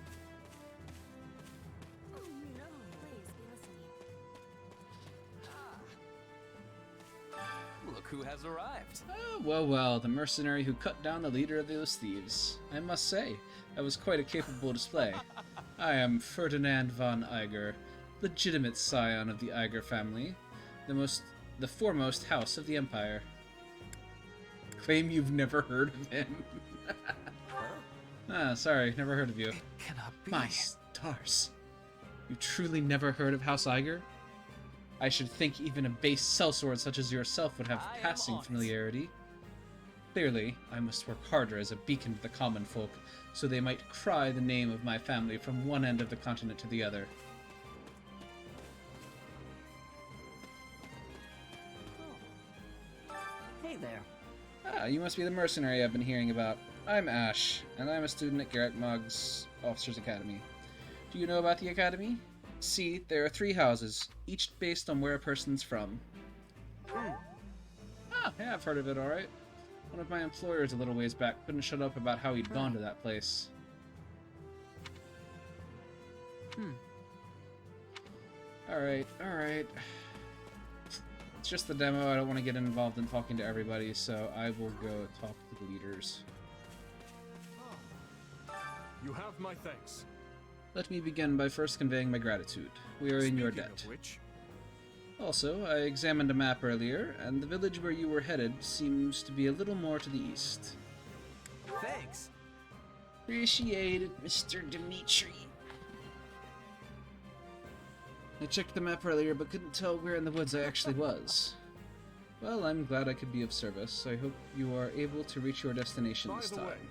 Look who has arrived. Oh, well, the mercenary who cut down the leader of those thieves. I must say, that was quite a capable display. I am Ferdinand von Eiger, legitimate scion of the Eiger family, the foremost house of the Empire. Claim you've never heard of him. Ah, sorry, never heard of you. It cannot be. My stars. You truly never heard of House Eiger? I should think even a base sellsword such as yourself would have passing familiarity. Clearly, I must work harder as a beacon to the common folk, so they might cry the name of my family from one end of the continent to the other. Hey there. Ah, you must be the mercenary I've been hearing about. I'm Ash, and I'm a student at Garrett Mugg's Officers' Academy. Do you know about the Academy? See, there are 3 houses, each based on where a person's from. Ah, yeah, I've heard of it, alright. One of my employers a little ways back couldn't shut up about how he'd gone to that place. Alright. It's just the demo, I don't want to get involved in talking to everybody, so I will go talk to the leaders. You have my thanks. Let me begin by first conveying my gratitude. We are in your Speaking debt. of which, Also, I examined a map earlier, and the village where you were headed seems to be a little more to the east. Thanks. Appreciate it, Mr. Dimitri. I checked the map earlier, but couldn't tell where in the woods I actually was. Well, I'm glad I could be of service. I hope you are able to reach your destination this time.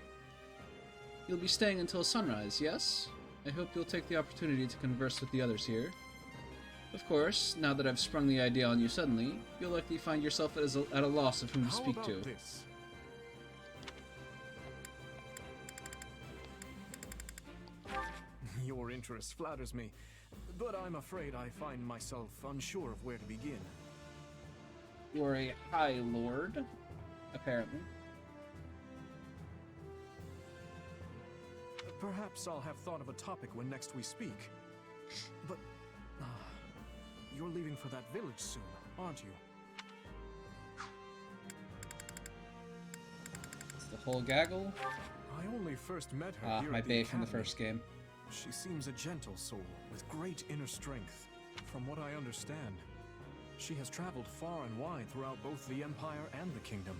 You'll be staying until sunrise, yes? I hope you'll take the opportunity to converse with the others here. Of course, now that I've sprung the idea on you suddenly, you'll likely find yourself at a loss of whom to speak to. this? Your interest flatters me, but I'm afraid I find myself unsure of where to begin. You're a High Lord, apparently. Perhaps I'll have thought of a topic when next we speak. But you're leaving for that village soon, aren't you? It's the whole gaggle. I only first met her here My at the bae from the academy. first game. She seems a gentle soul with great inner strength. From what I understand, she has traveled far and wide throughout both the Empire and the Kingdom.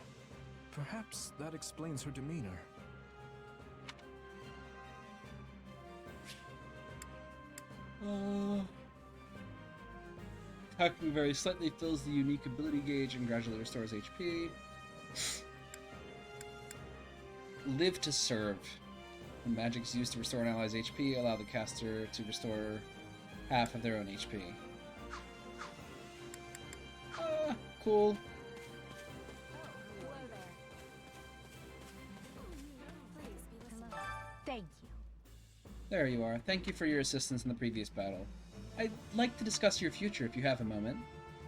Perhaps that explains her demeanor. Attacking very slightly fills the unique ability gauge and gradually restores HP. Live to serve. When magic's used to restore an ally's HP, allow the caster to restore half of their own HP. Cool. There you are. Thank you for your assistance in the previous battle. I'd like to discuss your future if you have a moment.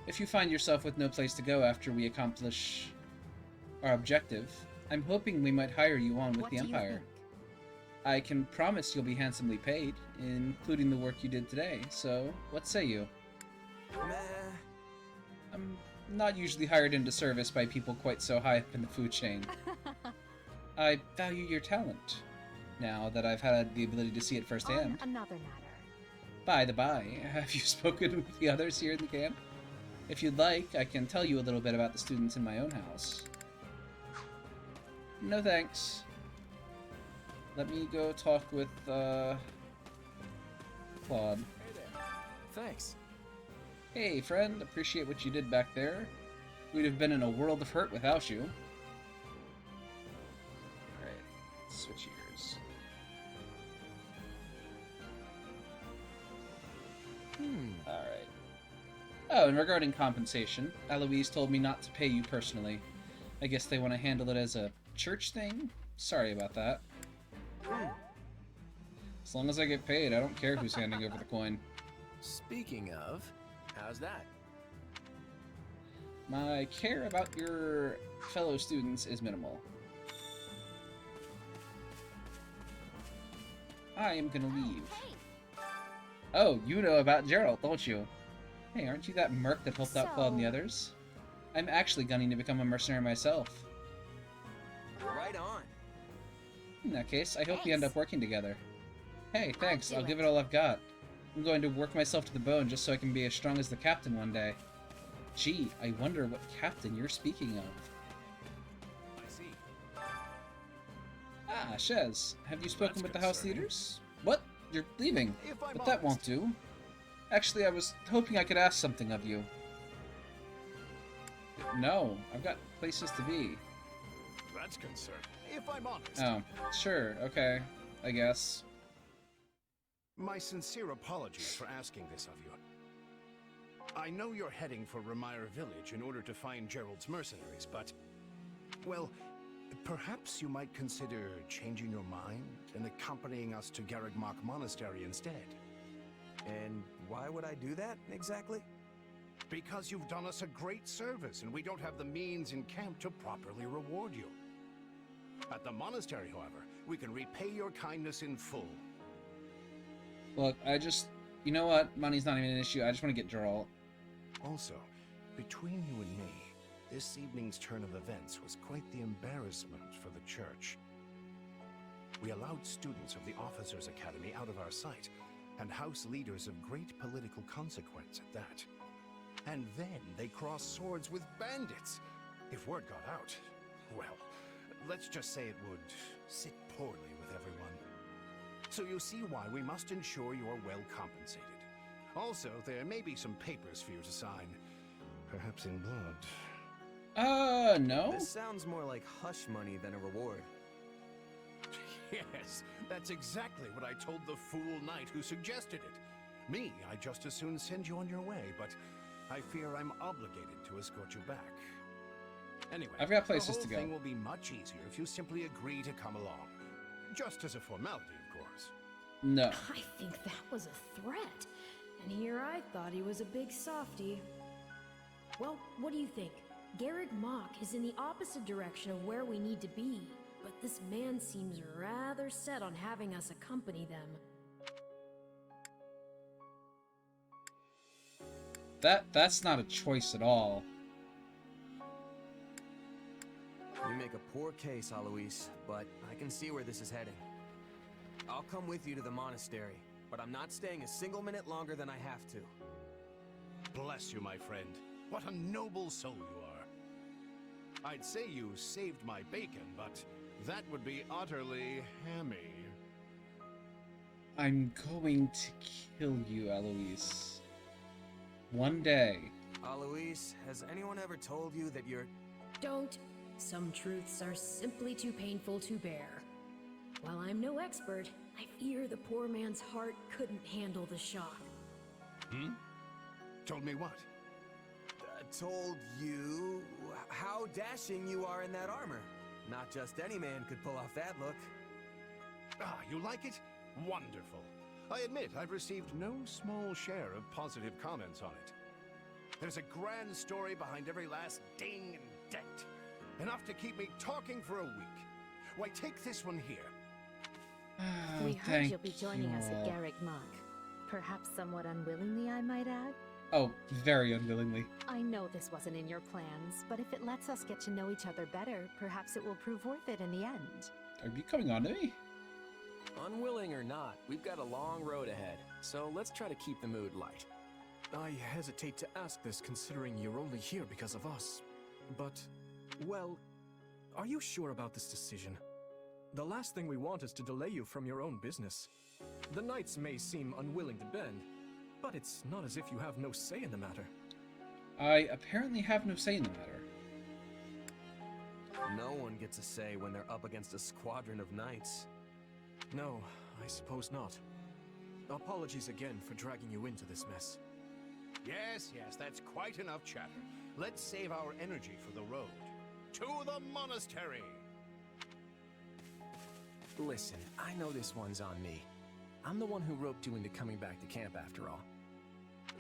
If you find yourself with no place to go after we accomplish our objective, I'm hoping we might hire you on with the Empire. I can promise you'll be handsomely paid, including the work you did today, so what say you? Meh. I'm not usually hired into service by people quite so high up in the food chain. I value your talent, now that I've had the ability to see it firsthand. On another matter. By the by, have you spoken with the others here in the camp? If you'd like, I can tell you a little bit about the students in my own house. No thanks. Let me go talk with, Claude. Hey there. Thanks. Hey, friend. Appreciate what you did back there. We'd have been in a world of hurt without you. Alright, switch gears. Alright. Oh, and regarding compensation, Eloise told me not to pay you personally. I guess they want to handle it as a church thing? Sorry about that. As long as I get paid, I don't care who's handing over the coin. Speaking of, how's that? My care about your fellow students is minimal. I am gonna leave. Oh, you know about Gerald, don't you? Hey, aren't you that merc that helped out Claude and the others? I'm actually gunning to become a mercenary myself. Right on. In that case, I hope we end up working together. Hey, thanks, I'll give it all I've got. I'm going to work myself to the bone just so I can be as strong as the captain one day. Gee, I wonder what captain you're speaking of. I see. Ah, Shez, have you spoken with the house leaders? What? You're leaving? But that won't do. Actually, I was hoping I could ask something of you. No, I've got places to be. That's concerning. If I'm honest. Oh, sure, okay, I guess. My sincere apologies for asking this of you. I know you're heading for Remire Village in order to find Gerald's mercenaries, but... well, perhaps you might consider changing your mind and accompanying us to Garreg-Mach Monastery instead. And why would I do that, exactly? Because you've done us a great service, and we don't have the means in camp to properly reward you. At the monastery, however, we can repay your kindness in full. Look, you know what? Money's not even an issue. I just want to get Gerald. Also, between you and me, this evening's turn of events was quite the embarrassment for the church. We allowed students of the Officers' Academy out of our sight, and house leaders of great political consequence at that. And then they crossed swords with bandits. If word got out, well, let's just say it would sit poorly with everyone. So you see why we must ensure you are well compensated. Also, there may be some papers for you to sign. Perhaps in blood. No? This sounds more like hush money than a reward. Yes, that's exactly what I told the fool knight who suggested it. Me, I'd just as soon send you on your way, but I fear I'm obligated to escort you back. Anyway, I've got places to the go. whole thing will be much easier if you simply agree to come along. Just as a formality, of course. No. I think that was a threat. And here I thought he was a big softy. Well, what do you think? Garreg-Mach is in the opposite direction of where we need to be, but this man seems rather set on having us accompany them. That's not a choice at all. You make a poor case, Alois, but I can see where this is heading. I'll come with you to the monastery, but I'm not staying a single minute longer than I have to. Bless you, my friend. What a noble soul you are. I'd say you saved my bacon, but that would be utterly hammy. I'm going to kill you, Eloise. One day. Alois, has anyone ever told you that you're... Don't. Some truths are simply too painful to bear. While I'm no expert, I fear the poor man's heart couldn't handle the shock. Told me what? Told you how dashing you are in that armor. Not just any man could pull off that look. Ah, you like it? Wonderful. I admit I've received no small share of positive comments on it. There's a grand story behind every last ding and dent. Enough to keep me talking for a week. Why, take this one here. We heard you'll be joining us at Garreg Mach. Perhaps somewhat unwillingly, I might add. Oh, very unwillingly. I know this wasn't in your plans, but if it lets us get to know each other better, perhaps it will prove worth it in the end. Are you coming on to me? Unwilling or not, we've got a long road ahead, so let's try to keep the mood light. I hesitate to ask this considering you're only here because of us. But, well, are you sure about this decision? The last thing we want is to delay you from your own business. The knights may seem unwilling to bend, but it's not as if you have no say in the matter. I apparently have no say in the matter. No one gets a say when they're up against a squadron of knights. No, I suppose not. Apologies again for dragging you into this mess. Yes, that's quite enough chatter. Let's save our energy for the road. To the monastery! Listen, I know this one's on me. I'm the one who roped you into coming back to camp after all.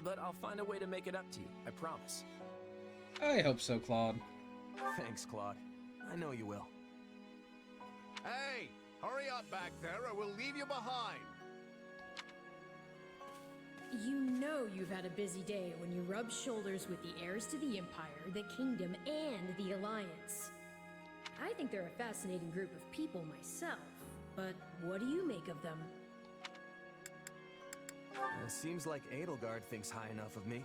But I'll find a way to make it up to you, I promise. I hope so, Claude. Thanks, Claude. I know you will. Hey! Hurry up back there or we'll leave you behind! You know you've had a busy day when you rub shoulders with the heirs to the Empire, the Kingdom, and the Alliance. I think they're a fascinating group of people myself, but what do you make of them? Seems like Edelgard thinks high enough of me.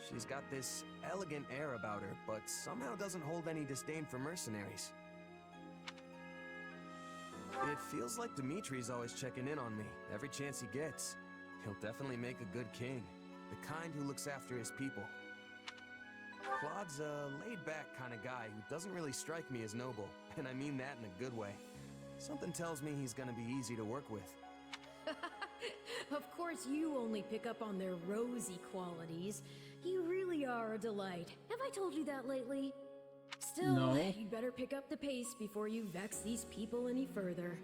She's got this elegant air about her, but somehow doesn't hold any disdain for mercenaries. It feels like Dimitri's always checking in on me, every chance he gets. He'll definitely make a good king, the kind who looks after his people. Claude's a laid-back kind of guy who doesn't really strike me as noble, and I mean that in a good way. Something tells me he's gonna be easy to work with. Of course you only pick up on their rosy qualities. You really are a delight. Have I told you that lately? Still, No. You'd better pick up the pace before you vex these people any further.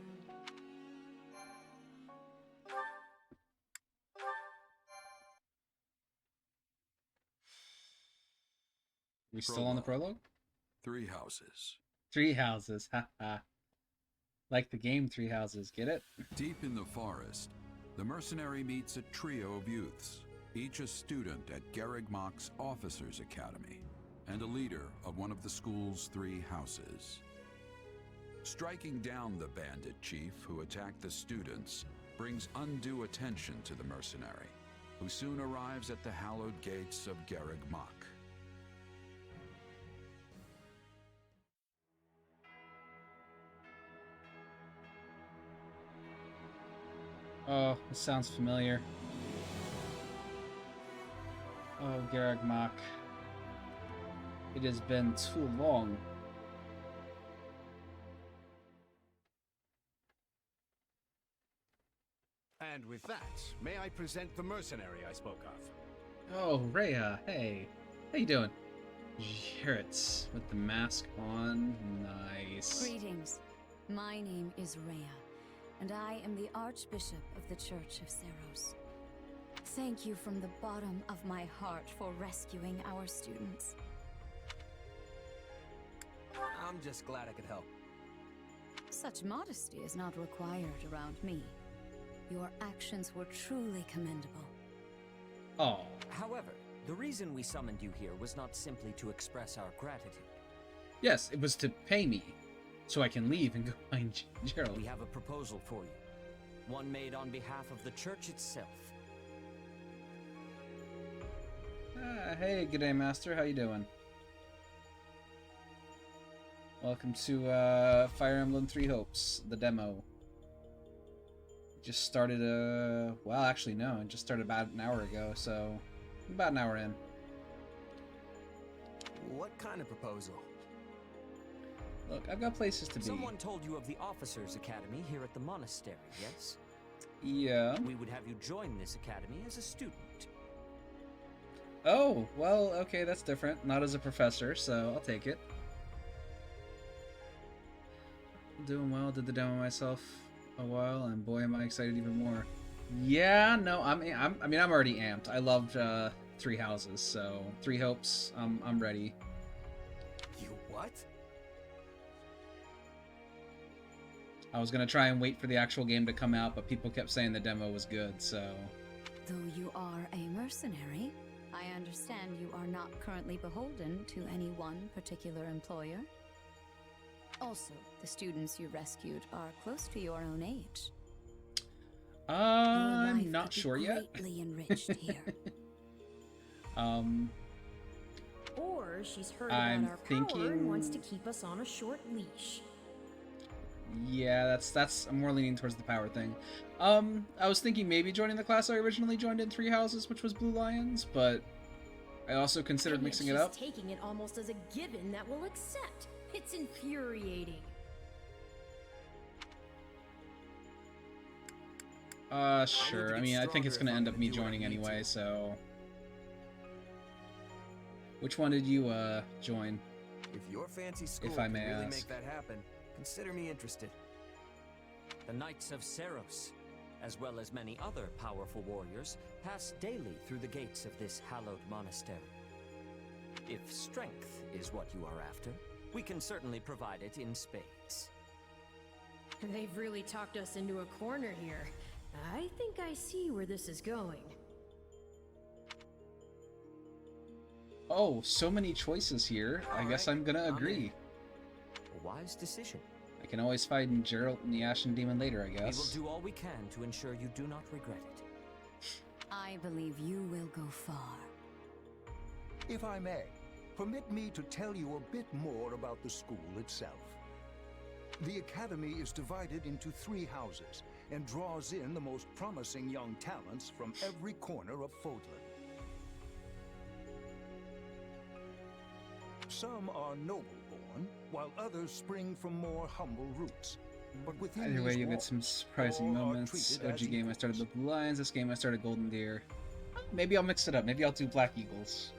We still on the prologue? 3 houses. 3 houses, haha. Like the game 3 houses, get it? Deep in the forest, the mercenary meets a trio of youths, each a student at Garreg Mach's Officers Academy, and a leader of one of the school's 3 houses. Striking down the bandit chief who attacked the students brings undue attention to the mercenary, who soon arrives at the hallowed gates of Garreg Mach. Oh, this sounds familiar. Oh, Garreg Mach. It has been too long. And with that, may I present the mercenary I spoke of? Oh, Rhea, hey. How you doing? Jarrett's with the mask on. Nice. Greetings. My name is Rhea, and I am the Archbishop of the Church of Seros. Thank you from the bottom of my heart for rescuing our students. I'm just glad I could help. Such modesty is not required around me. Your actions were truly commendable. Oh. However, the reason we summoned you here was not simply to express our gratitude. Yes, it was to pay me, so I can leave and go find Gerald. We have a proposal for you, one made on behalf of the church itself. Hey, g'day, Master. How you doing? Welcome to Fire Emblem 3 Hopes, the demo. Just started well, actually no, it just started about an hour ago, so about an hour in. What kind of proposal? Look, I've got places to be. Someone told you of the Officers Academy here at the monastery, yes? Yeah. We would have you join this academy as a student. Oh, well, okay, that's different. Not as a professor, so I'll take it. Doing well, did the demo myself. a while, and boy, am I excited even more. Yeah, no, I mean, I'm already amped. I loved Three Houses, so Three Hopes. I'm ready. You what? I was gonna try and wait for the actual game to come out, but people kept saying the demo was good, so. Though you are a mercenary, I understand you are not currently beholden to any one particular employer. Also, the students you rescued are close to your own age. I'm not sure yet. Greatly enriched here. Or she's heard I'm about our power and wants to keep us on a short leash. Yeah, I'm more leaning towards the power thing. I was thinking maybe joining the class I originally joined in Three Houses, which was Blue Lions, but I also considered mixing it up. She's taking it almost as a given that we'll accept. It's infuriating. Sure. I mean, I think it's gonna end up me joining anyway, so. Which one did you, join? If your fancy school if I can may really ask. make that happen, consider me interested. The Knights of Seros, as well as many other powerful warriors, pass daily through the gates of this hallowed monastery. If strength is what you are after, we can certainly provide it in spades. They've really talked us into a corner here. I think I see where this is going. Oh, so many choices here. I guess I'm gonna agree. A wise decision. I can always find Geralt and the Ashen Demon later, I guess. We will do all we can to ensure you do not regret it. I believe you will go far. If I may, permit me to tell you a bit more about the school itself. The Academy is divided into 3 houses and draws in the most promising young talents from every corner of Fodlan. Some are noble-born, while others spring from more humble roots. But within Either way, these you'll get walls, some surprising all are moments. treated OG as game, I started the Blue Lions. This game, I started Golden Deer. Maybe I'll mix it up. Maybe I'll do Black Eagles.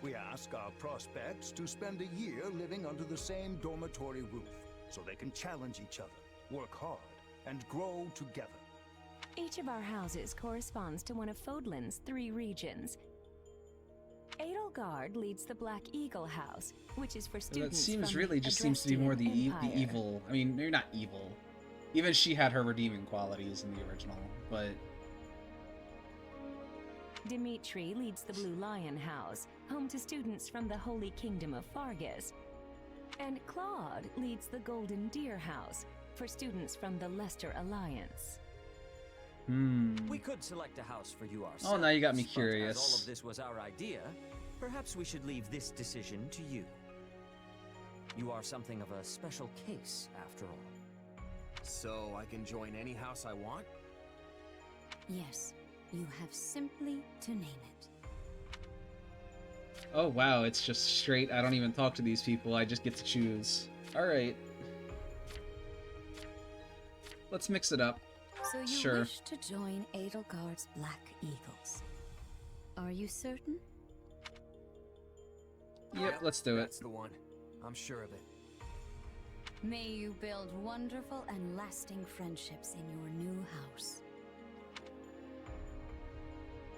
We ask our prospects to spend a year living under the same dormitory roof, so they can challenge each other, work hard, and grow together. Each of our houses corresponds to one of Fodlan's 3 regions. Edelgard leads the Black Eagle House, which is for students. That seems from really the just seems to be more the Empire. evil. I mean, you're not evil. Even she had her redeeming qualities in the original, but Dimitri leads the Blue Lion House, home to students from the Holy Kingdom of Fargus. And Claude leads the Golden Deer House, for students from the Leicester Alliance. We could select a house for you ourselves. Oh, now you got me but curious. as all of this was our idea, perhaps we should leave this decision to you. You are something of a special case, after all. So I can join any house I want? Yes, you have simply to name it. oh wow, it's just straight. I don't even talk to these people. I just get to choose. All right, let's mix it up. So you Sure. wish to join Edelgard's Black Eagles. Are you certain? Yep, let's do it. That's the one. I'm sure of it. May you build wonderful and lasting friendships in your new house.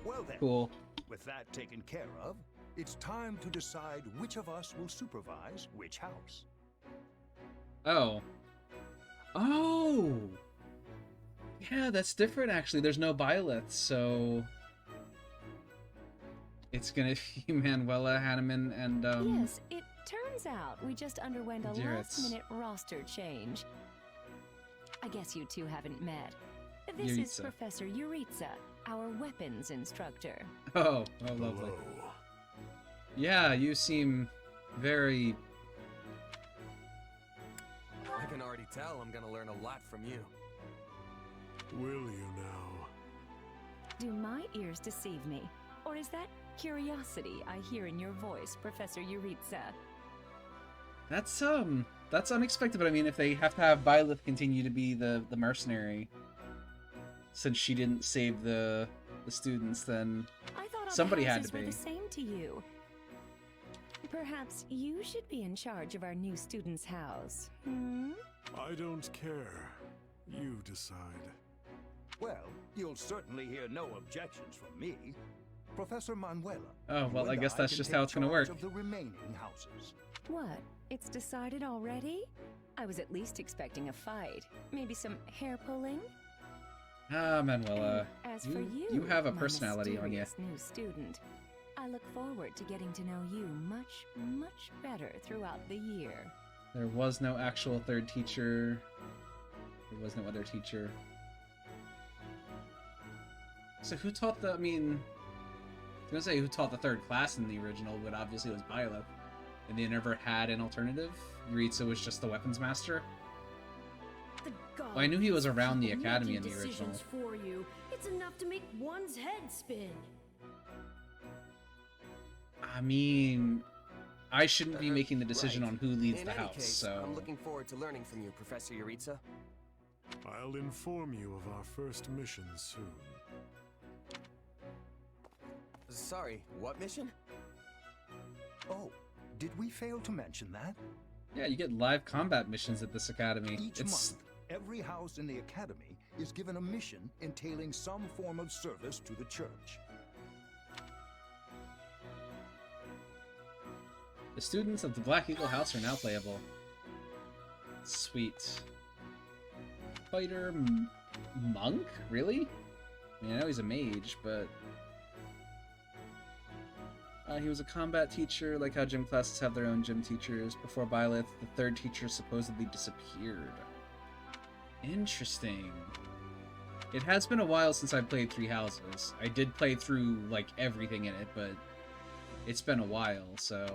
Well then, Cool. with that taken care of, it's time to decide which of us will supervise which house. Oh. Oh! Yeah, that's different actually. There's no Byleth, so it's gonna be Manuela, Hanneman, and Yes, it turns out we just underwent a Jarrett's. last-minute roster change. I guess you two haven't met. This is Yuritsa. Professor Yuritsa, our weapons instructor. Oh, lovely. Yeah, you seem very. I can already tell I'm gonna learn a lot from you. Will you now? Do my ears deceive me? Or is that curiosity I hear in your voice, Professor Yuritsa? That's unexpected. But I mean, if they have to have Byleth continue to be the mercenary, since she didn't save the students, then I thought all somebody the had houses to were be. the same to you. Perhaps you should be in charge of our new student's house. Hmm? I don't care. You decide. Well, you'll certainly hear no objections from me. Professor Manuela. Oh, well, you I and guess that's can just take how it's gonna charge work. Of the remaining houses. What? It's decided already? I was at least expecting a fight. Maybe some hair pulling? Ah, Manuela. As for you have a my personality on you. mysterious new student, I look forward to getting to know you much, much better throughout the year. There was no actual third teacher. There was no other teacher. So who taught the, I mean, I was gonna say who taught the third class in the original, but obviously it was Byleth. And they never had an alternative? Yuritsa was just the weapons master? Well, I knew he was around the academy in the original. Decisions for you. It's enough to make one's head spin. I mean, I shouldn't be making the decision on who leads In the any house, case, so... I'm looking forward to learning from you, Professor Yuritsa. I'll inform you of our first mission soon. Sorry, what mission? Oh, did we fail to mention that? Yeah, you get live combat missions at this academy. Each month, every house in the academy is given a mission entailing some form of service to the church. The students of the Black Eagle House are now playable. Sweet. Fighter monk? Really? I mean, I know he's a mage, but... he was a combat teacher, like how gym classes have their own gym teachers. Before Byleth, the third teacher supposedly disappeared. Interesting. It has been a while since I played Three Houses. I did play through, like, everything in it, but it's been a while, so...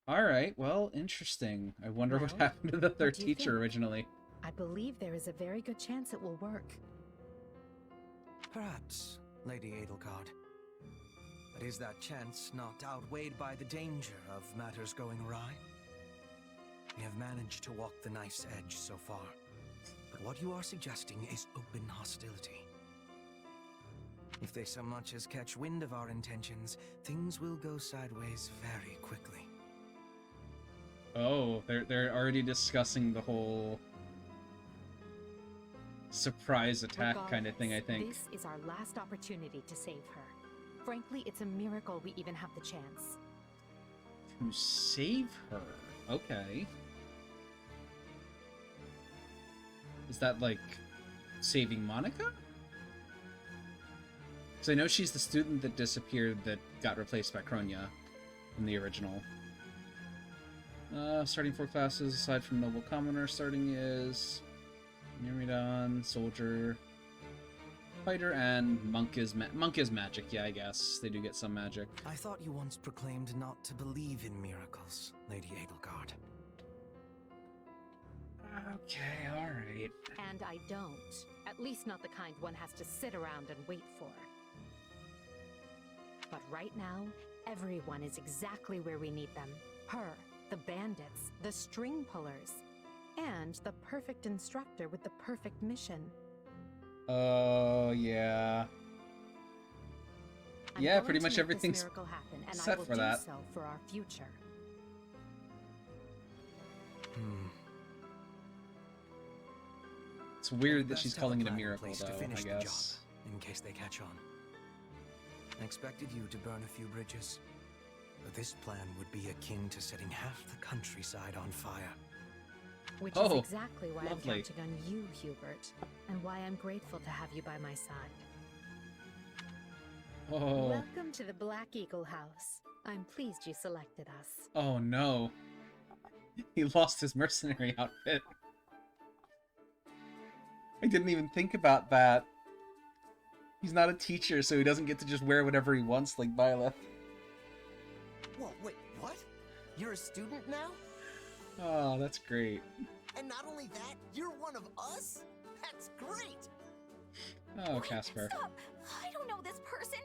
Alright, well, interesting. I wonder what happened to the third teacher originally. I believe there is a very good chance it will work. Perhaps, Lady Edelgard. But is that chance not outweighed by the danger of matters going awry? We have managed to walk the knife's edge so far, but what you are suggesting is open hostility. If they so much as catch wind of our intentions, things will go sideways very quickly. Oh, they're already discussing the whole surprise attack kind of thing, I think. This is our last opportunity to save her. Frankly, it's a miracle we even have the chance. To save her? Okay. Is that like saving Monica? Because I know she's the student that disappeared that got replaced by Kronya in the original. Starting 4 classes aside from Noble Commoner, starting is Myrmidon, Soldier, Fighter, and Monk is magic. Yeah, I guess they do get some magic. I thought you once proclaimed not to believe in miracles, Lady Edelgard. Okay, alright. And I don't. At least not the kind one has to sit around and wait for. But right now, everyone is exactly where we need them. Her, the bandits, the string pullers, and the perfect instructor with the perfect mission. Oh, yeah. Yeah, pretty much everything's set for that. So for our future. It's weird that she's calling it a miracle, though, I guess. In case they catch on. I expected you to burn a few bridges, but this plan would be akin to setting half the countryside on fire. Which is exactly why I'm counting on you, Hubert, and why I'm grateful to have you by my side. Oh. Welcome to the Black Eagle House. I'm pleased you selected us. Oh no. He lost his mercenary outfit. I didn't even think about that. He's not a teacher, so he doesn't get to just wear whatever he wants like Byleth. Whoa, wait, what? You're a student now? Oh, that's great. And not only that, you're one of us? That's great! Oh, Casper. Stop! I don't know this person.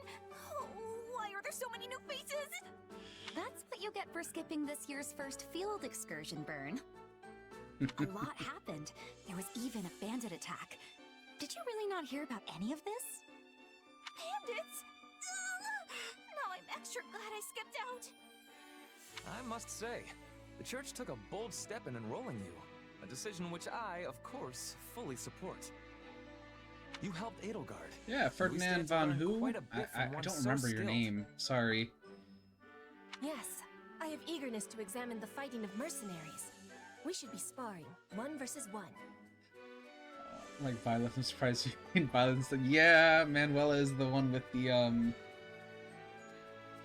Oh, why are there so many new faces? That's what you get for skipping this year's first field excursion, Burn. A lot happened. There was even a bandit attack. Did you really not hear about any of this? Bandits? Now I'm extra glad I skipped out. I must say, the church took a bold step in enrolling you, a decision which I, of course, fully support. You helped Edelgard. Yeah, Ferdinand von Who? I don't remember your name. Sorry. Yes, I have eagerness to examine the fighting of mercenaries. We should be sparring, 1 versus 1. Like Violet, I'm surprised you mean Violet's yeah, Manuela is the one with the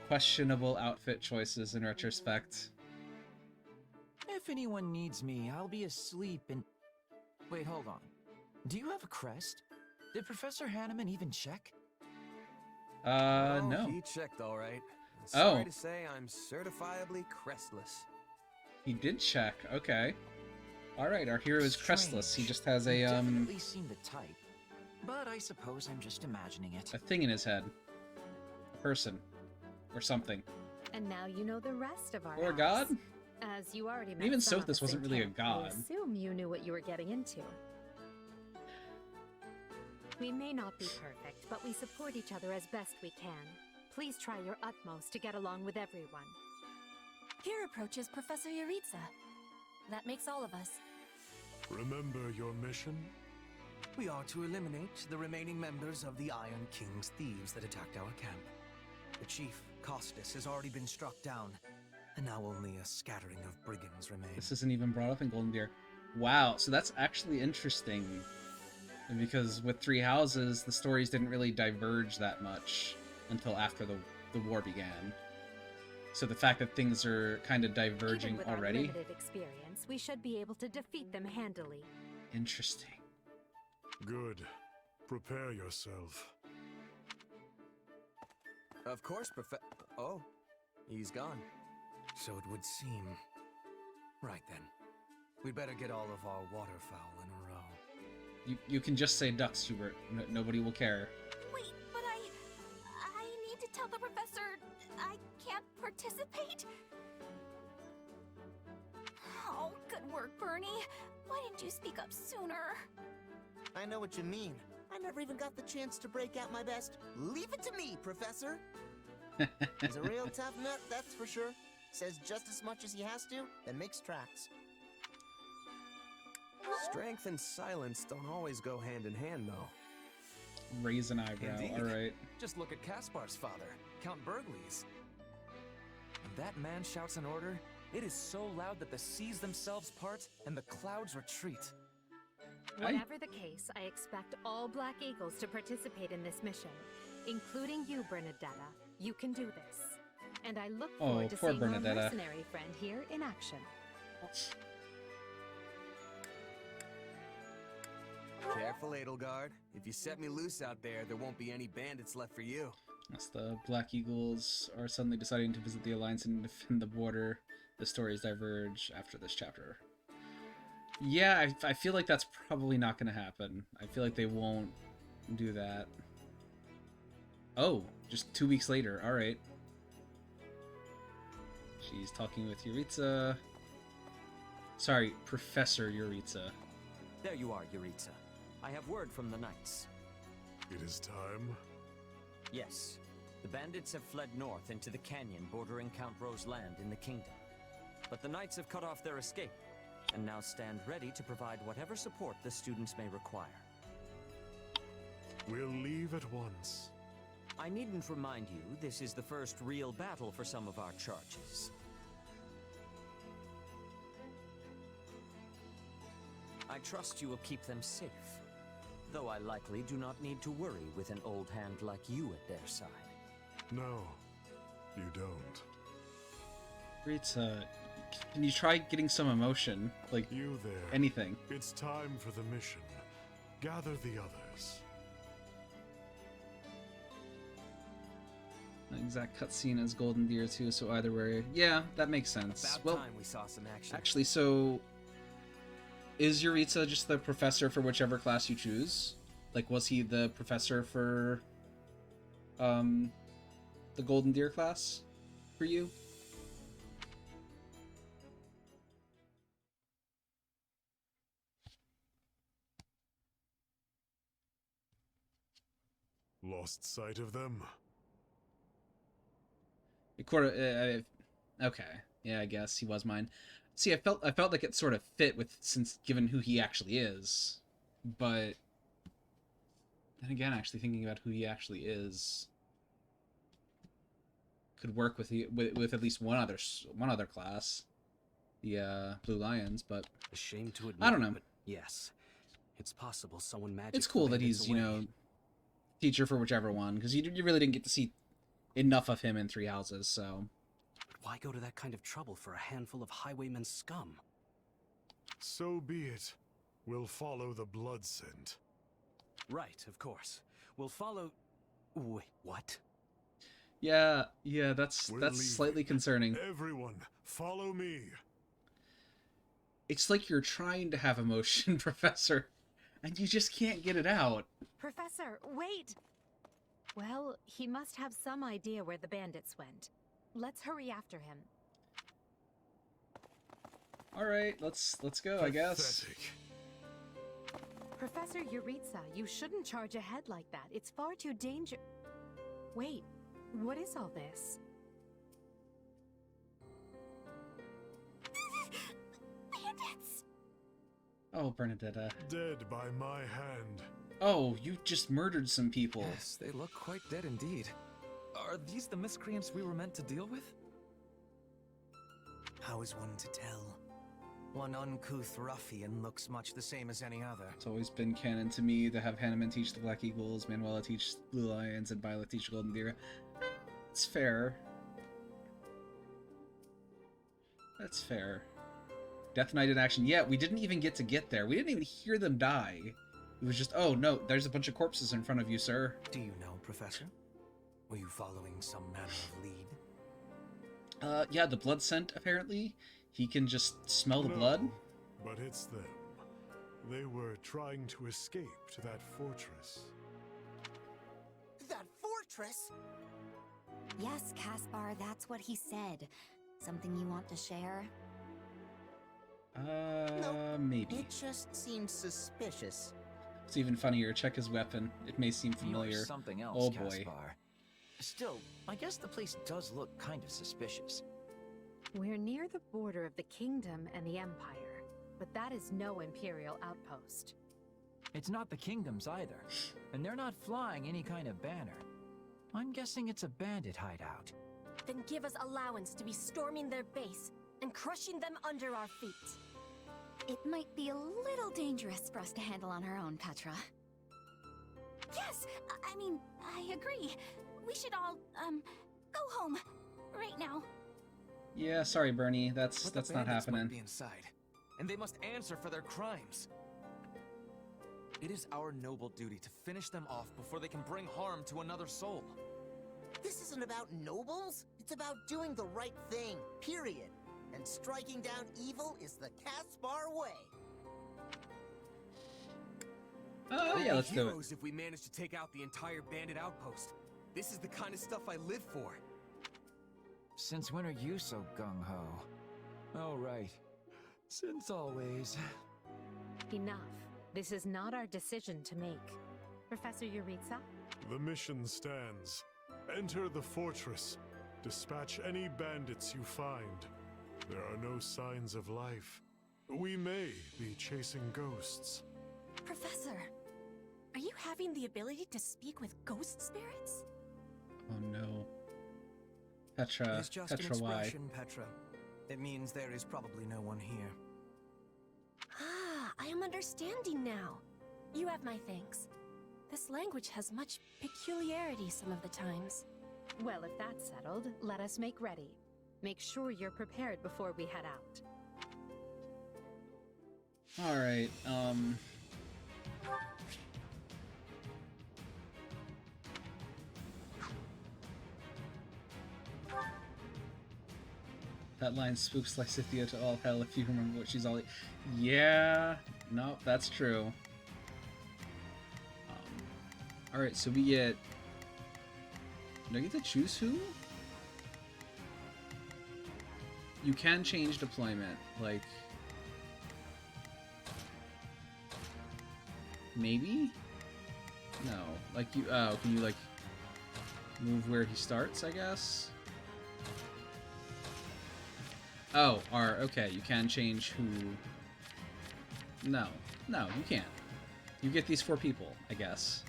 questionable outfit choices in retrospect. If anyone needs me, I'll be asleep and... Wait, hold on. Do you have a crest? Did Professor Hanneman even check? No. He checked all right. Oh. Sorry to say, I'm certifiably crestless. He did check. Okay. All right, our hero is crestless. He just has a Definitely seen the type, but I suppose I'm just imagining it. a thing in his head. A person. Or something. And now you know the rest of our Or a house. god? As you already met Even some of Sothis us wasn't in really a camp, god. I assume you knew what you were getting into. We may not be perfect, but we support each other as best we can. Please try your utmost to get along with everyone. Here approaches Professor Yuritsa. That makes all of us. Remember your mission? We are to eliminate the remaining members of the Iron King's thieves that attacked our camp. The chief, Costas, has already been struck down, and now only a scattering of brigands remain. This isn't even brought up in Golden Deer. Wow, so that's actually interesting. Because with Three Houses, the stories didn't really diverge that much until after the war began. So the fact that things are kind of diverging Even with already. our limited experience, we should be able to defeat them handily. Interesting. Good. Prepare yourself. Of course, Oh, he's gone. So it would seem. Right then. We'd better get all of our waterfowl in a row. You can just say ducks, Hubert. Nobody will care. Wait, but I need to tell the professor I can't participate? Oh, good work, Bernie. Why didn't you speak up sooner? I know what you mean. I never even got the chance to break out my best. Leave it to me, Professor. He's a real tough nut, that's for sure. Says just as much as he has to, then makes tracks. Strength and silence don't always go hand in hand, though. Raise an eyebrow, Indeed. alright. Just look at Caspar's father, Count Burgles. When that man shouts an order, it is so loud that the seas themselves part and the clouds retreat. Whatever the case, I expect all Black Eagles to participate in this mission, including you, Bernadetta. You can do this. And I look forward to poor seeing our Bernadetta. mercenary friend here in action. Careful, Edelgard. If you set me loose out there, there won't be any bandits left for you. As the Black Eagles are suddenly deciding to visit the Alliance and defend the border, the stories diverge after this chapter. Yeah, I feel like that's probably not going to happen. I feel like they won't do that. Oh, just 2 weeks later. Alright. She's talking with Yuritsa. Sorry, Professor Yuritsa. There you are, Yuritsa. I have word from the knights. It is time. Yes. The bandits have fled north into the canyon bordering Count Ro's land in the kingdom. But the knights have cut off their escape, and now stand ready to provide whatever support the students may require. We'll leave at once. I needn't remind you, this is the first real battle for some of our charges. I trust you will keep them safe, though I likely do not need to worry with an old hand like you at their side. No, you don't. Yuritsa, can you try getting some emotion? Like, you there. Anything. It's time for the mission. Gather the others. Exact cutscene as Golden Deer too, so either way, yeah, that makes sense. About time we saw some action. Actually, so is Yuritsa just the professor for whichever class you choose? Like, was he the professor for the Golden Deer class for you? Lost sight of them? Okay, yeah, I guess he was mine. See, I felt like it sort of fit with, since given who he actually is, but then again, actually thinking about who he actually is could work with with at least one other class, the Blue Lions. But A shame to admit, I don't know. but yes, it's possible someone magic. It's cool that he's teacher for whichever one, because you really didn't get to see enough of him in Three Houses, so. But why go to that kind of trouble for a handful of highwaymen scum? So be it. We'll follow the blood scent. Right, of course. We'll follow... Wait, what? Yeah, that's We're slightly leaving. concerning. Everyone, follow me. It's like you're trying to have emotion, Professor, and you just can't get it out. Professor, wait! Well, he must have some idea where the bandits went. Let's hurry after him. All right, let's go, I guess. Pathetic. Professor Yuritsa, you shouldn't charge ahead like that. It's far too dangerous. Wait, what is all this? Bandits! Oh, Bernadetta. Dead by my hand. Oh, you just murdered some people. Yes, they look quite dead indeed. Are these the miscreants we were meant to deal with? How is one to tell? One uncouth ruffian looks much the same as any other. It's always been canon to me to have Hanneman teach the Black Eagles, Manuela teach Blue Lions, and Violet teach Golden Deer. It's fair. That's fair. Death Knight in action. Yeah, we didn't even get to get there. We didn't even hear them die. It was just, oh no, there's a bunch of corpses in front of you, sir. Do you know, Professor? Were you following some manner of lead? Yeah, the blood scent, apparently. He can just smell the blood. But it's them. They were trying to escape to that fortress. That fortress? Yes, Caspar, that's what he said. Something you want to share? Maybe. It just seems suspicious. It's even funnier. Check his weapon. It may seem familiar. You're something else, Oh boy. Caspar. Still, I guess the place does look kind of suspicious. We're near the border of the kingdom and the empire, but that is no imperial outpost. It's not the kingdoms either, and they're not flying any kind of banner. I'm guessing it's a bandit hideout. Then give us allowance to be storming their base and crushing them under our feet. It might be a little dangerous for us to handle on our own, Petra. Yes, I mean, I agree. We should all, go home. Right now. Yeah, sorry, Bernie. That's But the not bandits happening. might be inside, and they must answer for their crimes. It is our noble duty to finish them off before they can bring harm to another soul. This isn't about nobles. It's about doing the right thing, period. And striking down evil is the Caspar way. Oh, yeah, We'll let's be do it. heroes if we manage to take out the entire bandit outpost. This is the kind of stuff I live for. Since when are you so gung-ho? Oh, right. Since always. Enough. This is not our decision to make. Professor Yuritsa? The mission stands. Enter the fortress. Dispatch any bandits you find. There are no signs of life. We may be chasing ghosts. Professor, are you having the ability to speak with ghost spirits? Oh no. It Petra. is just an Petra, why? expression, Petra. It means there is probably no one here. Ah, I am understanding now. You have my thanks. This language has much peculiarity some of the times. Well, if that's settled, let us make ready. Make sure you're prepared before we head out. Alright, that line spooks Lysithea to all hell if you remember what she's all... Yeah, no, that's true. Alright, so we get... Do I get to choose who? You can change deployment, like... Maybe? No. Like you... Oh, can you, like... Move where he starts, I guess? Oh, R. Okay, you can change who... No. No, you can't. You get these 4 people, I guess.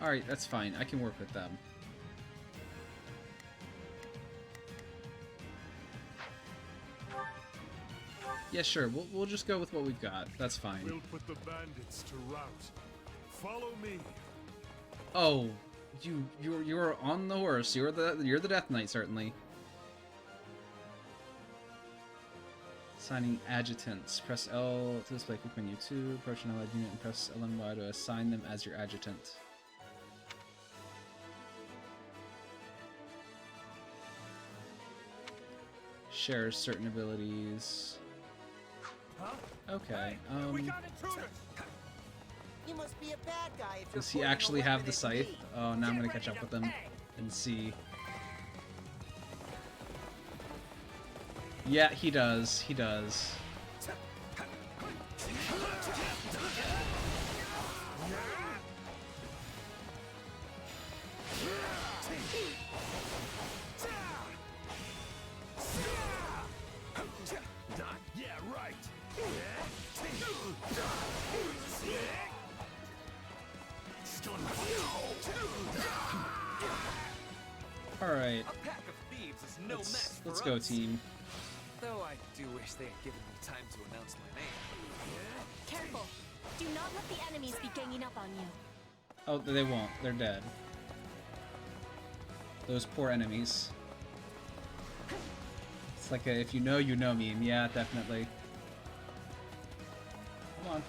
Alright, that's fine. I can work with them. Yeah, sure. We'll just go with what we've got. That's fine. We'll put the bandits to rout. Follow me. Oh, you're on the horse. You're the Death Knight, certainly. Assigning adjutants. Press L to display quick menu 2. Approach an allied unit and press LNY to assign them as your adjutant. Shares certain abilities. Okay. You must be a bad guy if Does he actually have the scythe? Oh, now I'm gonna catch up with him and see. Yeah, he does. He does. Yeah, right. Alright. A pack of thieves is no match for Let's go, us. team. Though I do wish they had given me time to announce my name. Careful. Do not let the enemies be ganging up on you. Oh, they won't. They're dead. Those poor enemies. It's like a if you know, you know meme. Yeah, definitely. Come on.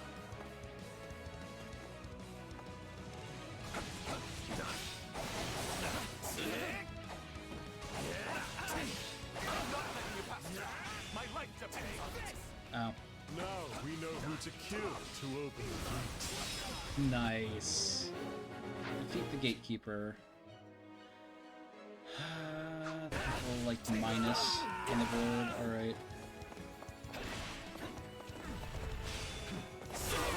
Ow. Now we know who to kill to open the gate. Nice. Defeat the gatekeeper. People like minus on the board. Alright.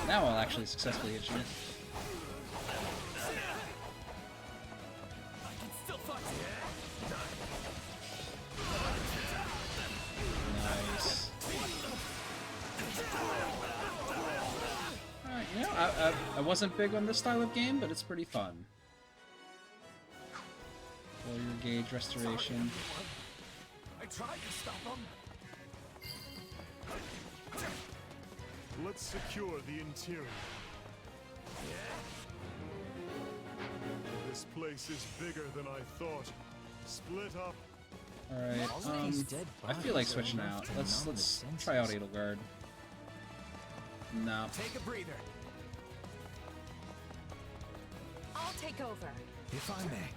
Now I'll actually successfully hit you. Nice. Alright, you know, I wasn't big on this style of game, but it's pretty fun. Roll your gauge restoration. I tried to stop them. Let's secure the interior. This place is bigger than I thought. Split up. Alright, I feel like switching out. Let's try out Edelgard. No. Take a breather. I'll take over. If I may.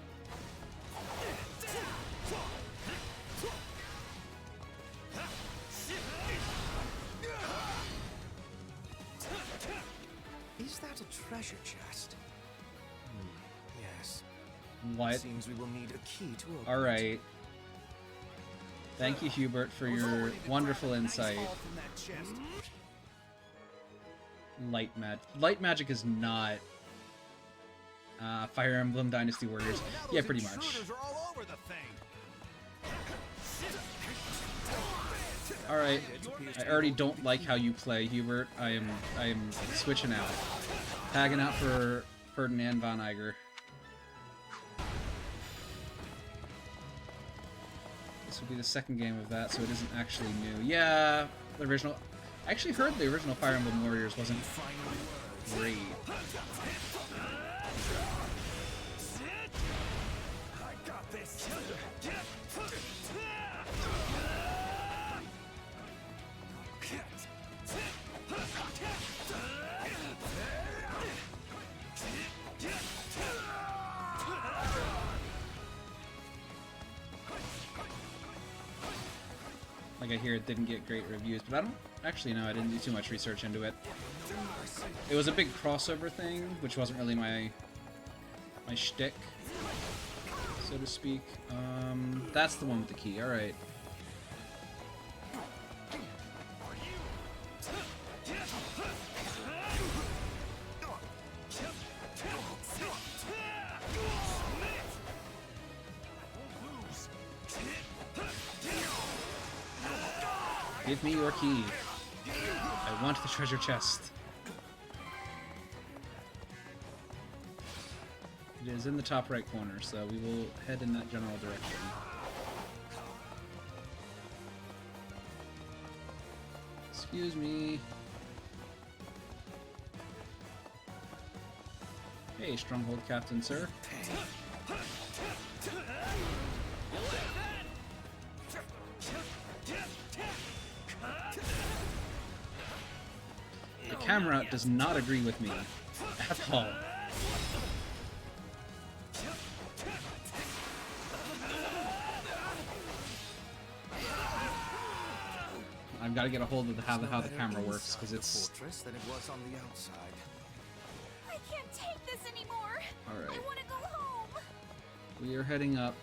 Is that a treasure chest? Yes. What? Seems we will need a key to open Alright. Thank you, Hubert, for your wonderful insight. Light magic is not Fire Emblem Dynasty Warriors. Yeah, pretty much. Alright. I already don't like how you play, Hubert. I am switching out. Tagging out for Ferdinand von Eiger. This will be the second game of that, so it isn't actually new. Yeah, the original... I actually heard the original Fire Emblem Warriors wasn't great. I got this. Like, I hear it didn't get great reviews, but I don't actually know. I didn't do too much research into it. It was a big crossover thing, which wasn't really my shtick, so to speak. That's the one with the key. All right. Give me your key. I want the treasure chest. It is in the top right corner, so we will head in that general direction. Excuse me. Hey, Stronghold Captain, sir. The camera does not agree with me at all. I've got to get a hold of how the camera works, because it's... fortress than it was on the outside. I can't take this anymore. Alright. I want to go home. We are heading up.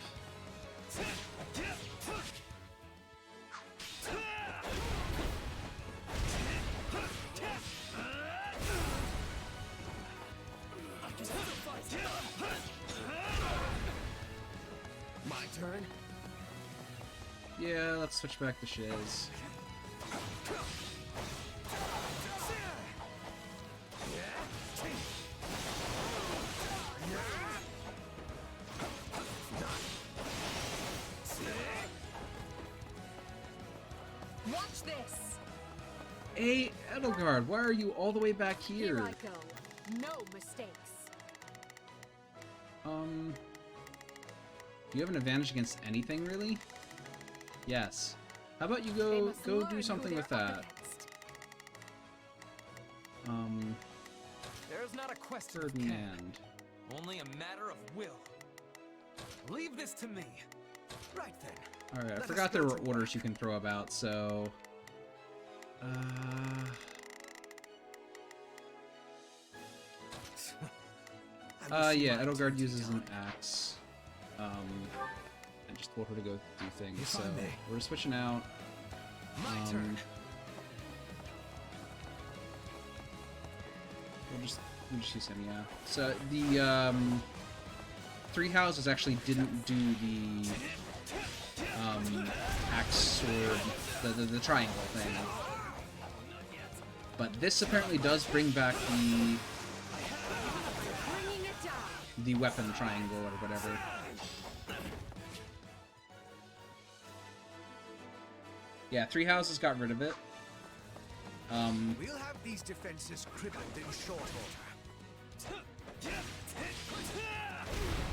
My turn? Yeah, let's switch back to Shiz. Watch this. Hey, Edelgard, why are you all the way back here? Here I go. No mistakes. Do you have an advantage against anything, really? Yes. How about you go do something with that? There's not a question of Ferdinand. only a matter of will. Leave this to me. Right then. Alright, I forgot there were orders you can throw about, so... yeah, Edelgard uses an axe. I just told her to go do things, so we're switching out. We'll just use him, yeah. So the Three Houses actually didn't do the axe sword, the triangle thing, but this apparently does bring back the weapon triangle or whatever. Yeah, Three Houses got rid of it. We'll have these defenses crippled in short order.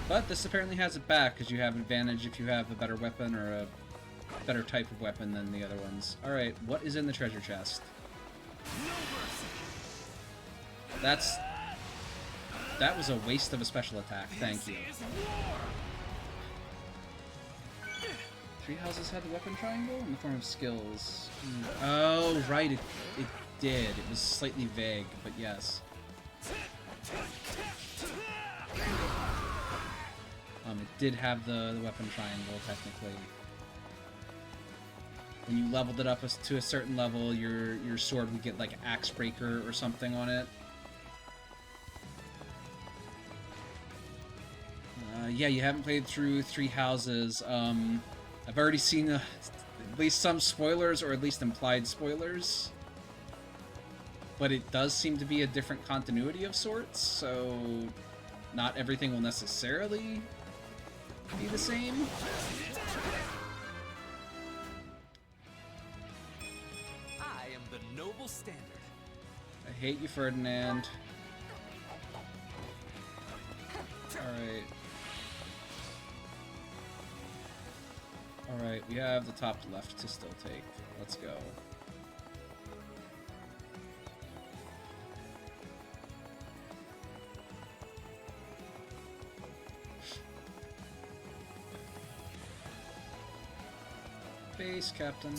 But this apparently has it back, because you have advantage if you have a better weapon or a better type of weapon than the other ones. Alright, what is in the treasure chest? That was a waste of a special attack, thank you. Three Houses had the weapon triangle in the form of skills. Oh, right, it did. It was slightly vague, but yes. It did have the weapon triangle, technically. When you leveled it up to a certain level, your sword would get like Axe Breaker or something on it. Yeah, you haven't played through Three Houses. I've already seen at least some spoilers, or at least implied spoilers. But it does seem to be a different continuity of sorts, so not everything will necessarily be the same. I am the noble standard. I hate you, Ferdinand. Alright. Alright, we have the top left to still take. Let's go. Base, Captain.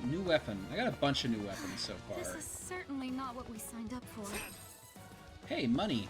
New weapon. I got a bunch of new weapons so This far. is certainly not what we signed up for. Hey, money.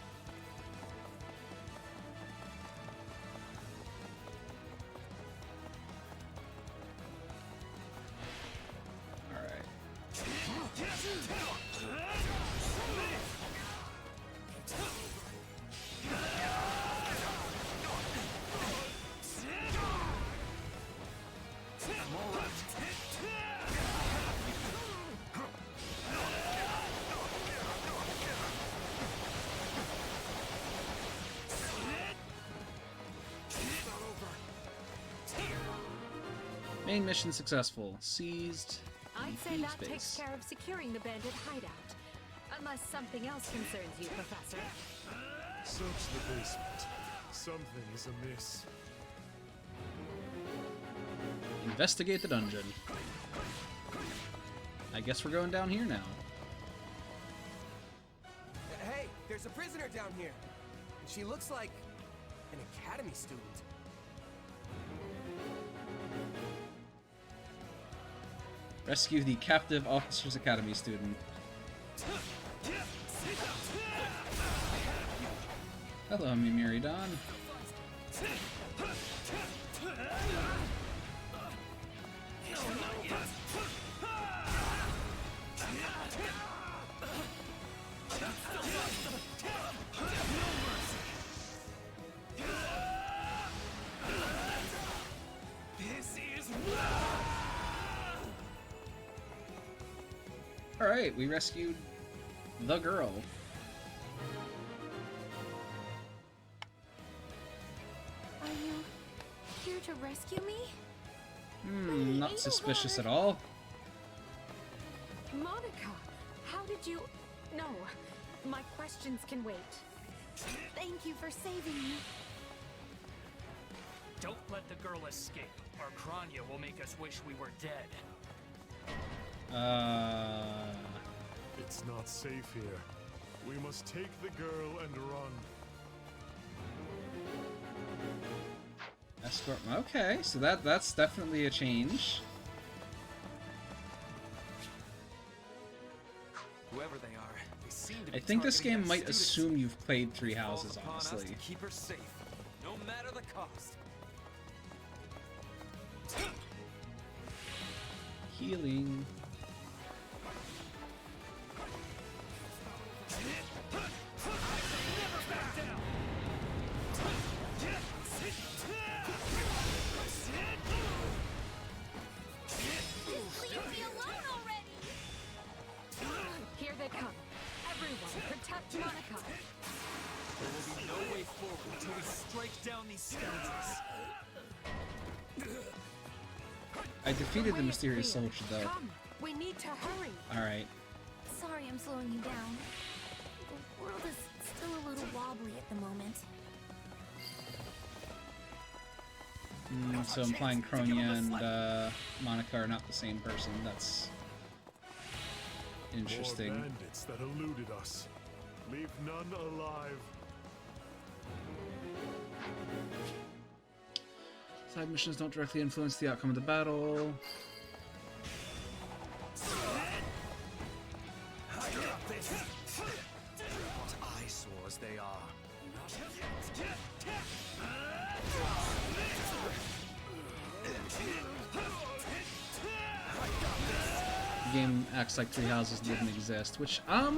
Main mission successful. Seized. I'd the say thieves' that takes base. care of securing the bandit hideout. Unless something else concerns you, Professor. Search the basement. Something is amiss. Investigate the dungeon. I guess we're going down here now. Hey, there's a prisoner down here. She looks like an academy student. Rescue the captive Officers Academy student. Hello, Mimiridon. Alright, we rescued the girl. Are you here to rescue me? Not suspicious at all. Monica, how did you... No, my questions can wait. Thank you for saving me. Don't let the girl escape, or Kranya will make us wish we were dead. It's not safe here. We must take the girl and run. Escort. Okay, so that's definitely a change. Whoever they are, they seem to be I think this targeting game my might students. assume you've played Three It falls Houses, upon us honestly. to keep her safe, no matter the cost. Healing. Here they come. Everyone, protect Monica. There will be no way forward until we strike down these scoundrels. I defeated the mysterious soldier, though. Come, we need to hurry. Alright. Sorry I'm slowing you down. The world is still a little wobbly at the moment. So implying Kronia and Monica are not the same person. That's interesting. More bandits that eluded us. Leave none alive. Side missions don't directly influence the outcome of the battle. What eyesores they are. The game acts like Three Houses didn't exist, which, I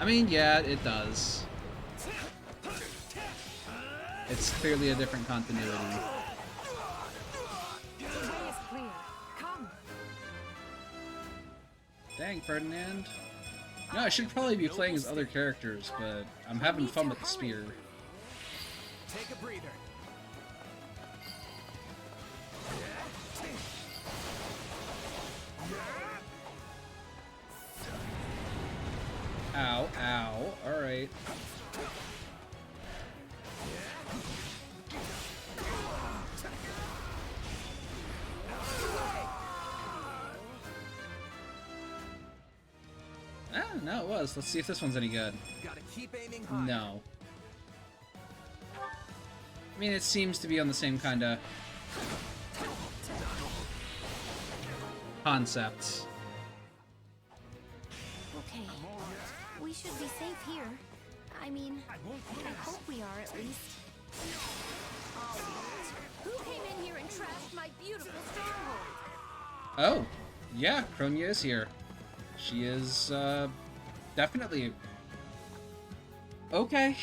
mean, yeah, it does. It's clearly a different continuity. The way is clear. Come. Dang, Ferdinand. No, I should probably be playing as other characters, but I'm having fun with the spear. Take a breather. Ow, ow, alright. Ah, no, it was. Let's see if this one's any good. Gotta keep aiming high. No. I mean, it seems to be on the same kind of... concept. Okay. We should be safe here. I mean, I hope we are at least. Who came in here and trashed my beautiful stronghold? Oh, yeah, Kronia is here. She is, definitely... Okay.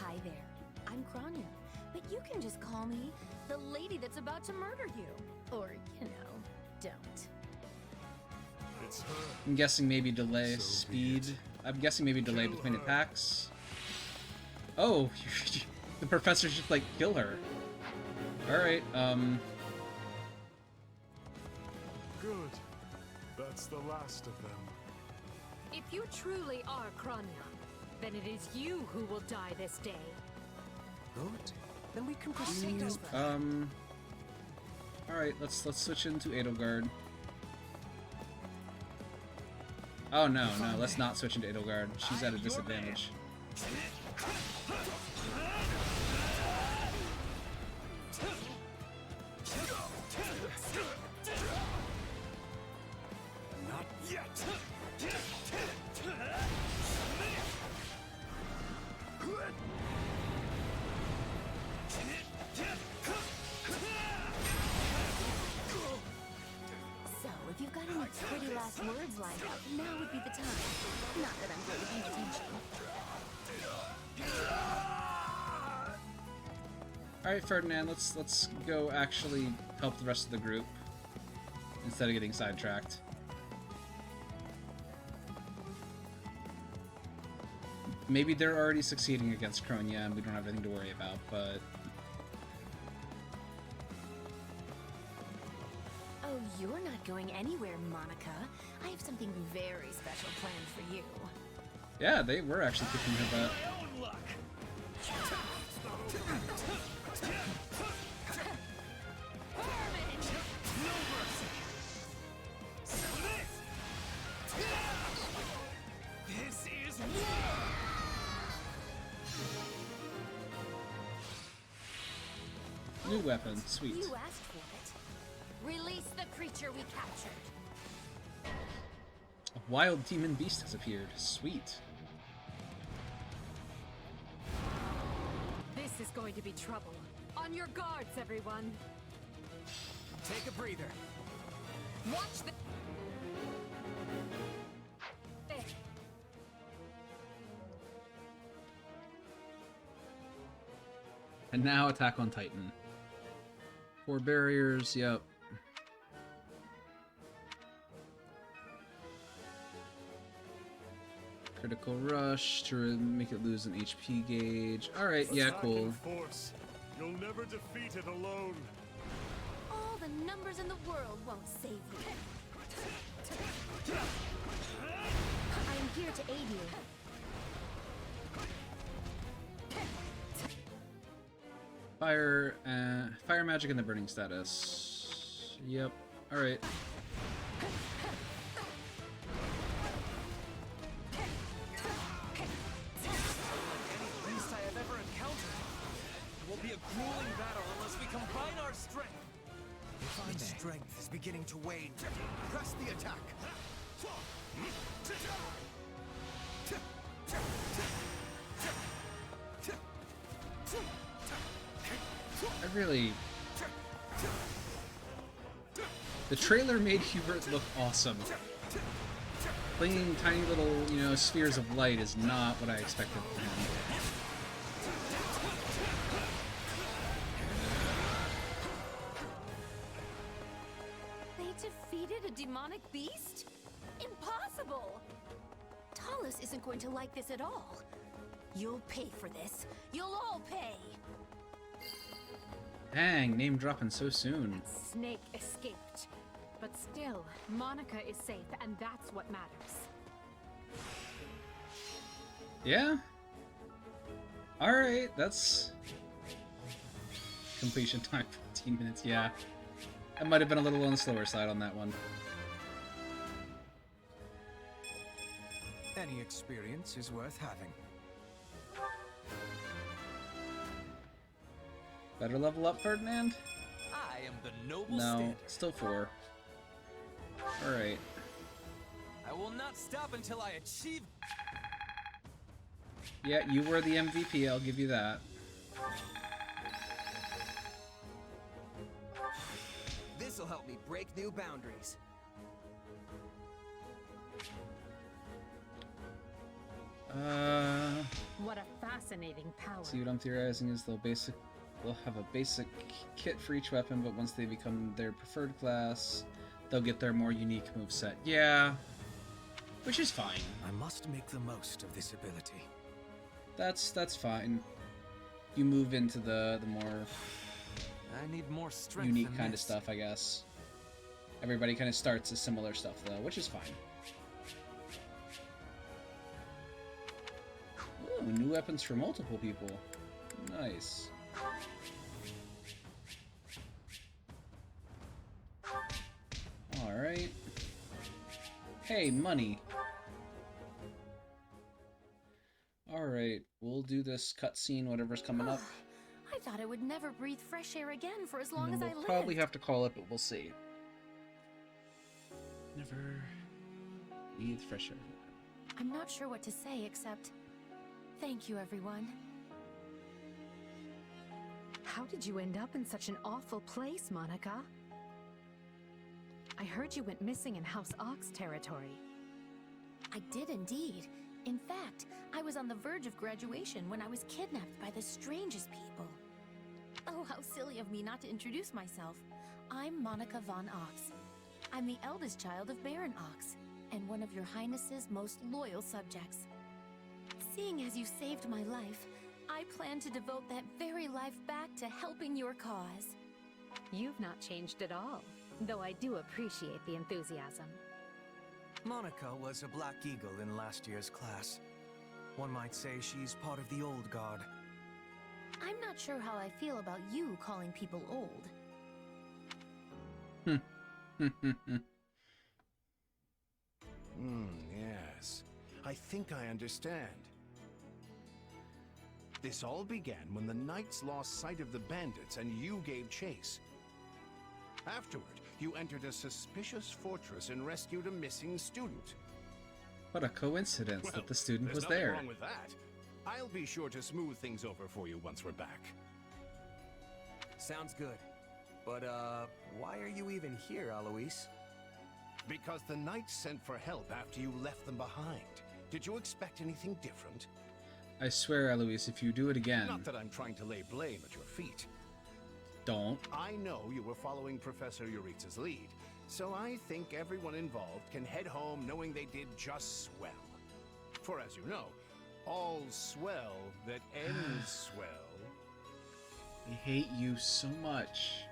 Hi there. I'm Kronia, but you can just call me the lady that's about to murder you. Or, you know, don't. It's her. I'm guessing maybe delay speed. I'm guessing maybe delay between attacks. Oh, the professor just like kill her. Alright, Good. That's the last of them. If you truly are Kronia, then it is you who will die this day. Good. Then we can proceed as alright, let's switch into Edelgard. Oh no, let's not switch into Edelgard. She's at a disadvantage. Not yet. So, if you've got any pretty last words lined up, now would be the time. Not that I'm really paying attention. Alright, Ferdinand, let's go actually help the rest of the group instead of getting sidetracked. Maybe they're already succeeding against Kronia and we don't have anything to worry about, but... Oh, you're not going anywhere, Monica. I have something very special planned for you. Yeah, they were actually kicking her butt. This is New weapon, sweet. You asked for it. Release the creature we captured. A wild demon beast has appeared. Sweet. This is going to be trouble. On your guards, everyone. Take a breather. Watch the... And now attack on Titan. 4 barriers, yep. Critical rush to make it lose an HP gauge. Alright, yeah, Attack cool. in force. You'll never defeat it alone. All the numbers in the world won't save you. I am here to aid you. Fire magic and the burning status. Yep. Alright. Beast I have ever encountered. It will be a grueling battle unless we combine our strength. Its strength is beginning to wane. Press the attack. I really... The trailer made Hubert look awesome. Flinging tiny little, you know, spheres of light is not what I expected from him. They defeated a demonic beast? Impossible! Talus isn't going to like this at all. You'll pay for this. You'll all pay. Dang, name dropping so soon. Snake escaped. But still, Monica is safe, and that's what matters. Yeah? Alright, that's... Completion time 15 minutes, yeah. I might have been a little on the slower side on that one. Any experience is worth having. Better level up, Ferdinand? I am the noble No, standard. still 4. Alright. I will not stop until I achieve... Yeah, you were the MVP, I'll give you that. This'll help me break new boundaries. What a fascinating power. See, what I'm theorizing is they'll have a basic kit for each weapon, but once they become their preferred class, they'll get their more unique moveset. Yeah, which is fine. I must make the most of this ability. That's fine. You move into the more I need more strength unique kind of stuff, I guess. Everybody kind of starts a similar stuff though, which is fine. Ooh, new weapons for multiple people. Nice. Alright. Hey, money. Alright, we'll do this cutscene, whatever's coming up. I thought I would never breathe fresh air again for as long as I lived. We'll probably have to call it, but we'll see. Never breathe fresh air. I'm not sure what to say except thank you, everyone. How did you end up in such an awful place, Monica? I heard you went missing in House Ox territory. I did indeed. In fact, I was on the verge of graduation when I was kidnapped by the strangest people. Oh, how silly of me not to introduce myself. I'm Monica von Ox. I'm the eldest child of Baron Ox, and one of your Highness's most loyal subjects. Seeing as you saved my life, I plan to devote that very life back to helping your cause. You've not changed at all, though I do appreciate the enthusiasm. Monica was a Black Eagle in last year's class. One might say she's part of the old guard. I'm not sure how I feel about you calling people old. Yes. I think I understand. This all began when the knights lost sight of the bandits and you gave chase. Afterward, you entered a suspicious fortress and rescued a missing student. What a coincidence that the student was there's nothing there. wrong with that. I'll be sure to smooth things over for you once we're back. Sounds good. But, why are you even here, Alois? Because the knights sent for help after you left them behind. Did you expect anything different? I swear, Eloise, if you do it again... Not that I'm trying to lay blame at your feet. Don't. I know you were following Professor Yuritsa's lead, so I think everyone involved can head home knowing they did just swell. For as you know, all swell that ends swell. I hate you so much.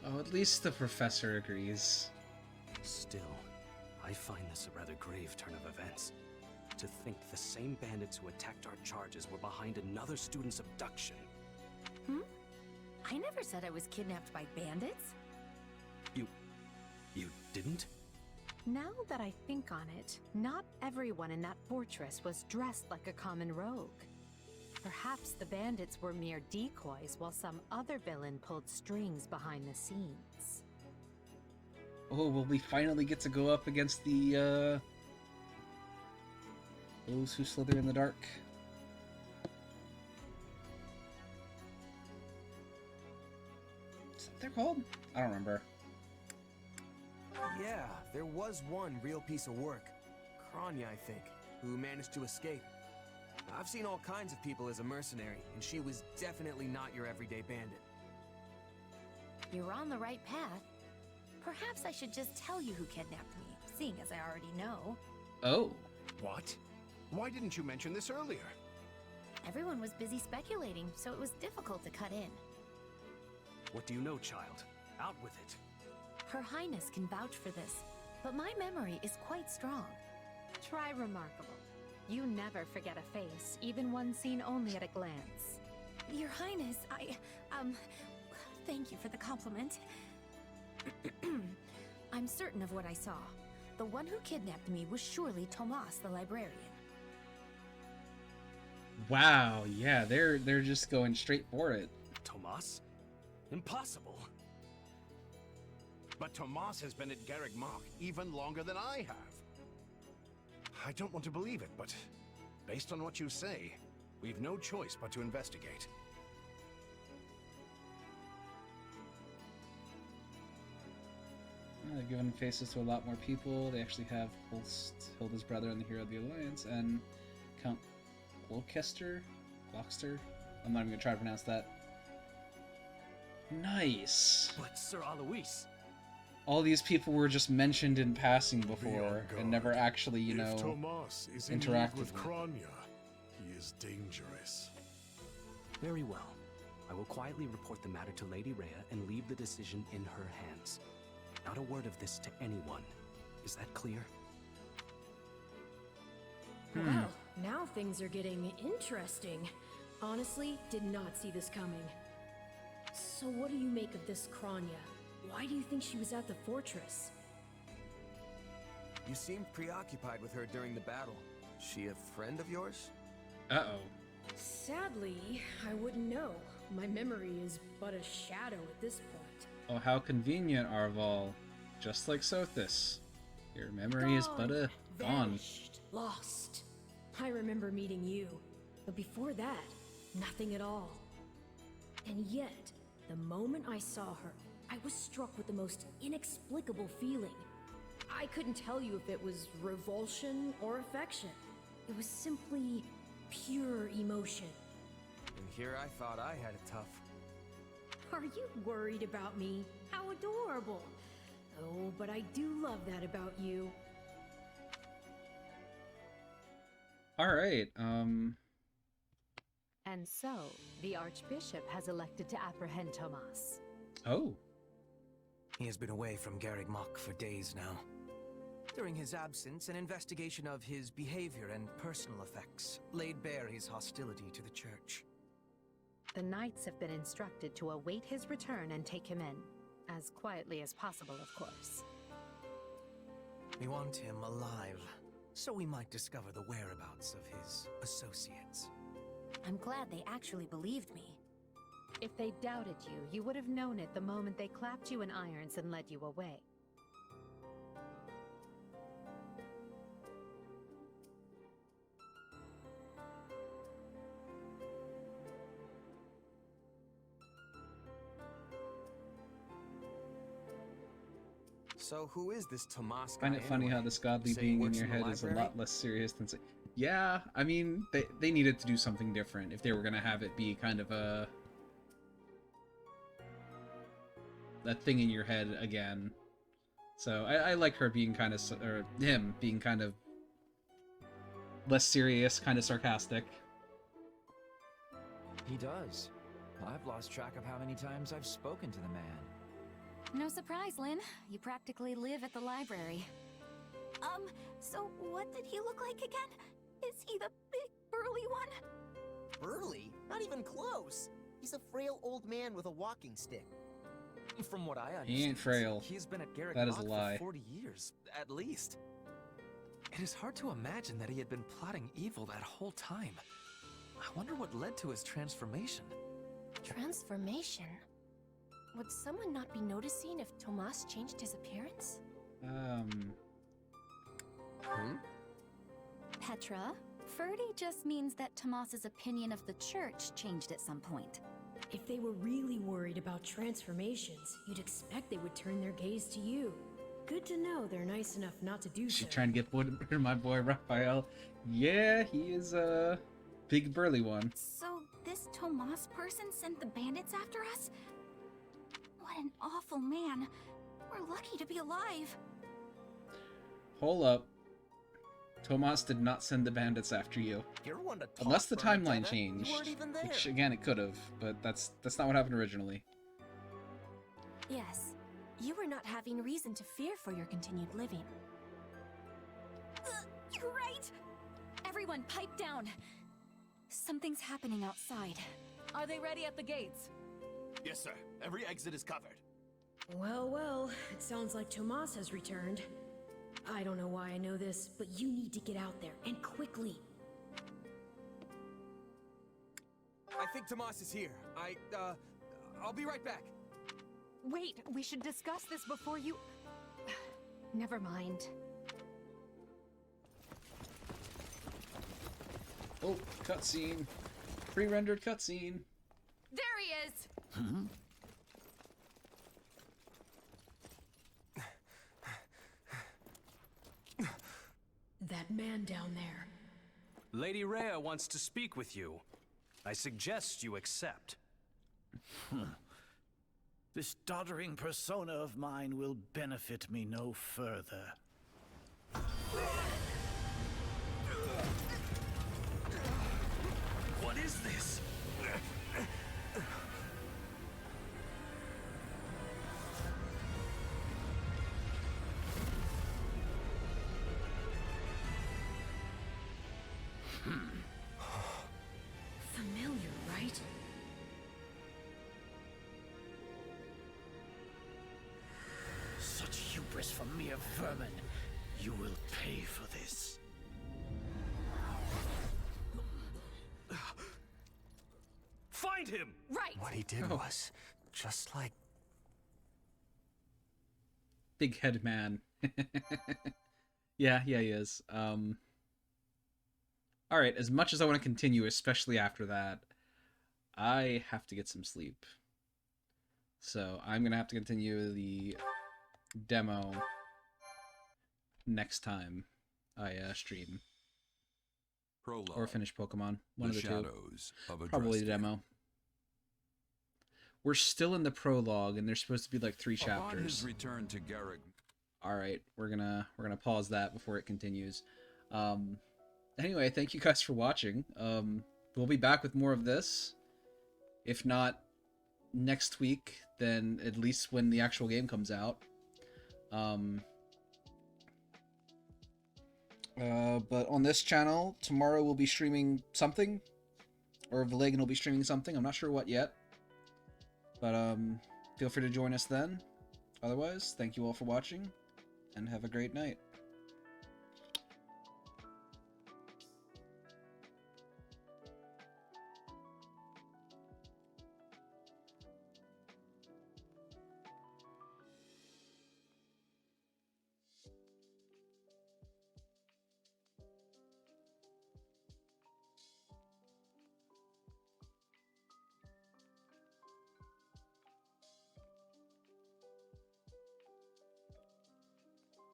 Oh, at least the professor agrees. Still, I find this a rather grave turn of events. To think the same bandits who attacked our charges were behind another student's abduction. I never said I was kidnapped by bandits. You didn't? Now that I think on it, not everyone in that fortress was dressed like a common rogue. Perhaps the bandits were mere decoys while some other villain pulled strings behind the scenes. Oh, will we finally get to go up against the, those who slither in the dark? Is that what they're called? I don't remember. Yeah, there was one real piece of work. Kranya, I think, who managed to escape. I've seen all kinds of people as a mercenary, and she was definitely not your everyday bandit. You're on the right path. Perhaps I should just tell you who kidnapped me, seeing as I already know. Oh. What? Why didn't you mention this earlier? Everyone was busy speculating, so it was difficult to cut in. What do you know, child? Out with it. Her Highness can vouch for this, but my memory is quite strong. Try remarkable. You never forget a face, even one seen only at a glance. Your Highness, thank you for the compliment. I'm certain of what I saw. The one who kidnapped me was surely Tomas the librarian. Wow, yeah, they're just going straight for it. Tomas? Impossible. But Tomas has been at Garreg Mach even longer than I have. I don't want to believe it, but based on what you say, we've no choice but to investigate. They've given faces to a lot more people. They actually have Holst, Hilda's brother and the hero of the Alliance, and Count Gloucester? I'm not even gonna try to pronounce that. Nice! But Sir Alois... All these people were just mentioned in passing before, and never actually, you know, If Tomas is in league interacted with Kranya, he is dangerous. Very well. I will quietly report the matter to Lady Rhea and leave the decision in her hands. Not a word of this to anyone. Is that clear? Well, now things are getting interesting. Honestly, did not see this coming. So what do you make of this Kranya? Why do you think she was at the fortress? You seemed preoccupied with her during the battle. She a friend of yours? Uh-oh. Sadly, I wouldn't know. My memory is but a shadow at this point. Oh, how convenient, Arval. Just like Sothis. Your memory is but a gone. Vanished, lost. I remember meeting you, but before that, nothing at all. And yet, the moment I saw her, I was struck with the most inexplicable feeling. I couldn't tell you if it was revulsion or affection. It was simply pure emotion. And here I thought I had it tough. Are you worried about me? How adorable! Oh, but I do love that about you. Alright, And so, the Archbishop has elected to apprehend Tomas. Oh. He has been away from Garreg Mach for days now. During his absence, an investigation of his behavior and personal effects laid bare his hostility to the Church. The Knights have been instructed to await his return and take him in. As quietly as possible, of course. We want him alive, so we might discover the whereabouts of his associates. I'm glad they actually believed me. If they doubted you, you would have known it the moment they clapped you in irons and led you away. So who is this Tomas I find it funny how this godly being in your head is a lot less serious than... Yeah, I mean, they needed to do something different if they were going to have it be kind of a thing in your head again. So I like her being kind of... or him being kind of less serious, kind of sarcastic. He does. I've lost track of how many times I've spoken to the man. No surprise, Lynn. You practically live at the library. So what did he look like again? Is he the big, burly one? Burly? Not even close. He's a frail old man with a walking stick. From what I understand, He ain't frail. He's been at Garreg That is a Mach lie. for 40 years, at least. It is hard to imagine that he had been plotting evil that whole time. I wonder what led to his transformation. Transformation? Would someone not be noticing if Tomas changed his appearance? Petra, Ferdy just means that Tomas's opinion of the church changed at some point. If they were really worried about transformations, you'd expect they would turn their gaze to you. Good to know they're nice enough not to do so. She's trying to get my boy Raphael. Yeah, he is a big burly one. So this Tomas person sent the bandits after us? What an awful man. We're lucky to be alive. Hold up. Tomas did not send the bandits after you. You're one to talk, Unless the timeline Bernadette. changed. You weren't even there. Which, again, it could have, but that's not what happened originally. Yes, you were not having reason to fear for your continued living. You're right. Everyone, pipe down. Something's happening outside. Are they ready at the gates? Yes, sir. Every exit is covered. Well, well, it sounds like Tomas has returned. I don't know why I know this, but you need to get out there, and quickly. I think Tomas is here. I'll be right back. Wait, we should discuss this before you... Never mind. Oh, cutscene. Pre-rendered cutscene. There he is! Hmm? That man down there. Lady Rhea wants to speak with you. I suggest you accept. This doddering persona of mine will benefit me no further. What is this? Familiar, right? Such hubris from mere vermin. You will pay for this. Find him! Right! What he did was just like... Big head man. Yeah, he is. Alright, as much as I want to continue, especially after that, I have to get some sleep. So I'm going to have to continue the demo next time I stream. Prologue. Or finish Pokemon. One of the two. Shadows of Probably the Adrestia. demo. We're still in the prologue, and there's supposed to be like 3 Upon chapters. his return to Garreg, Alright, we're gonna pause that before it continues. Anyway, thank you guys for watching. We'll be back with more of this. If not next week, then at least when the actual game comes out. But on this channel, tomorrow we'll be streaming something. Or Valigan will be streaming something. I'm not sure what yet. But feel free to join us then. Otherwise, thank you all for watching, and have a great night.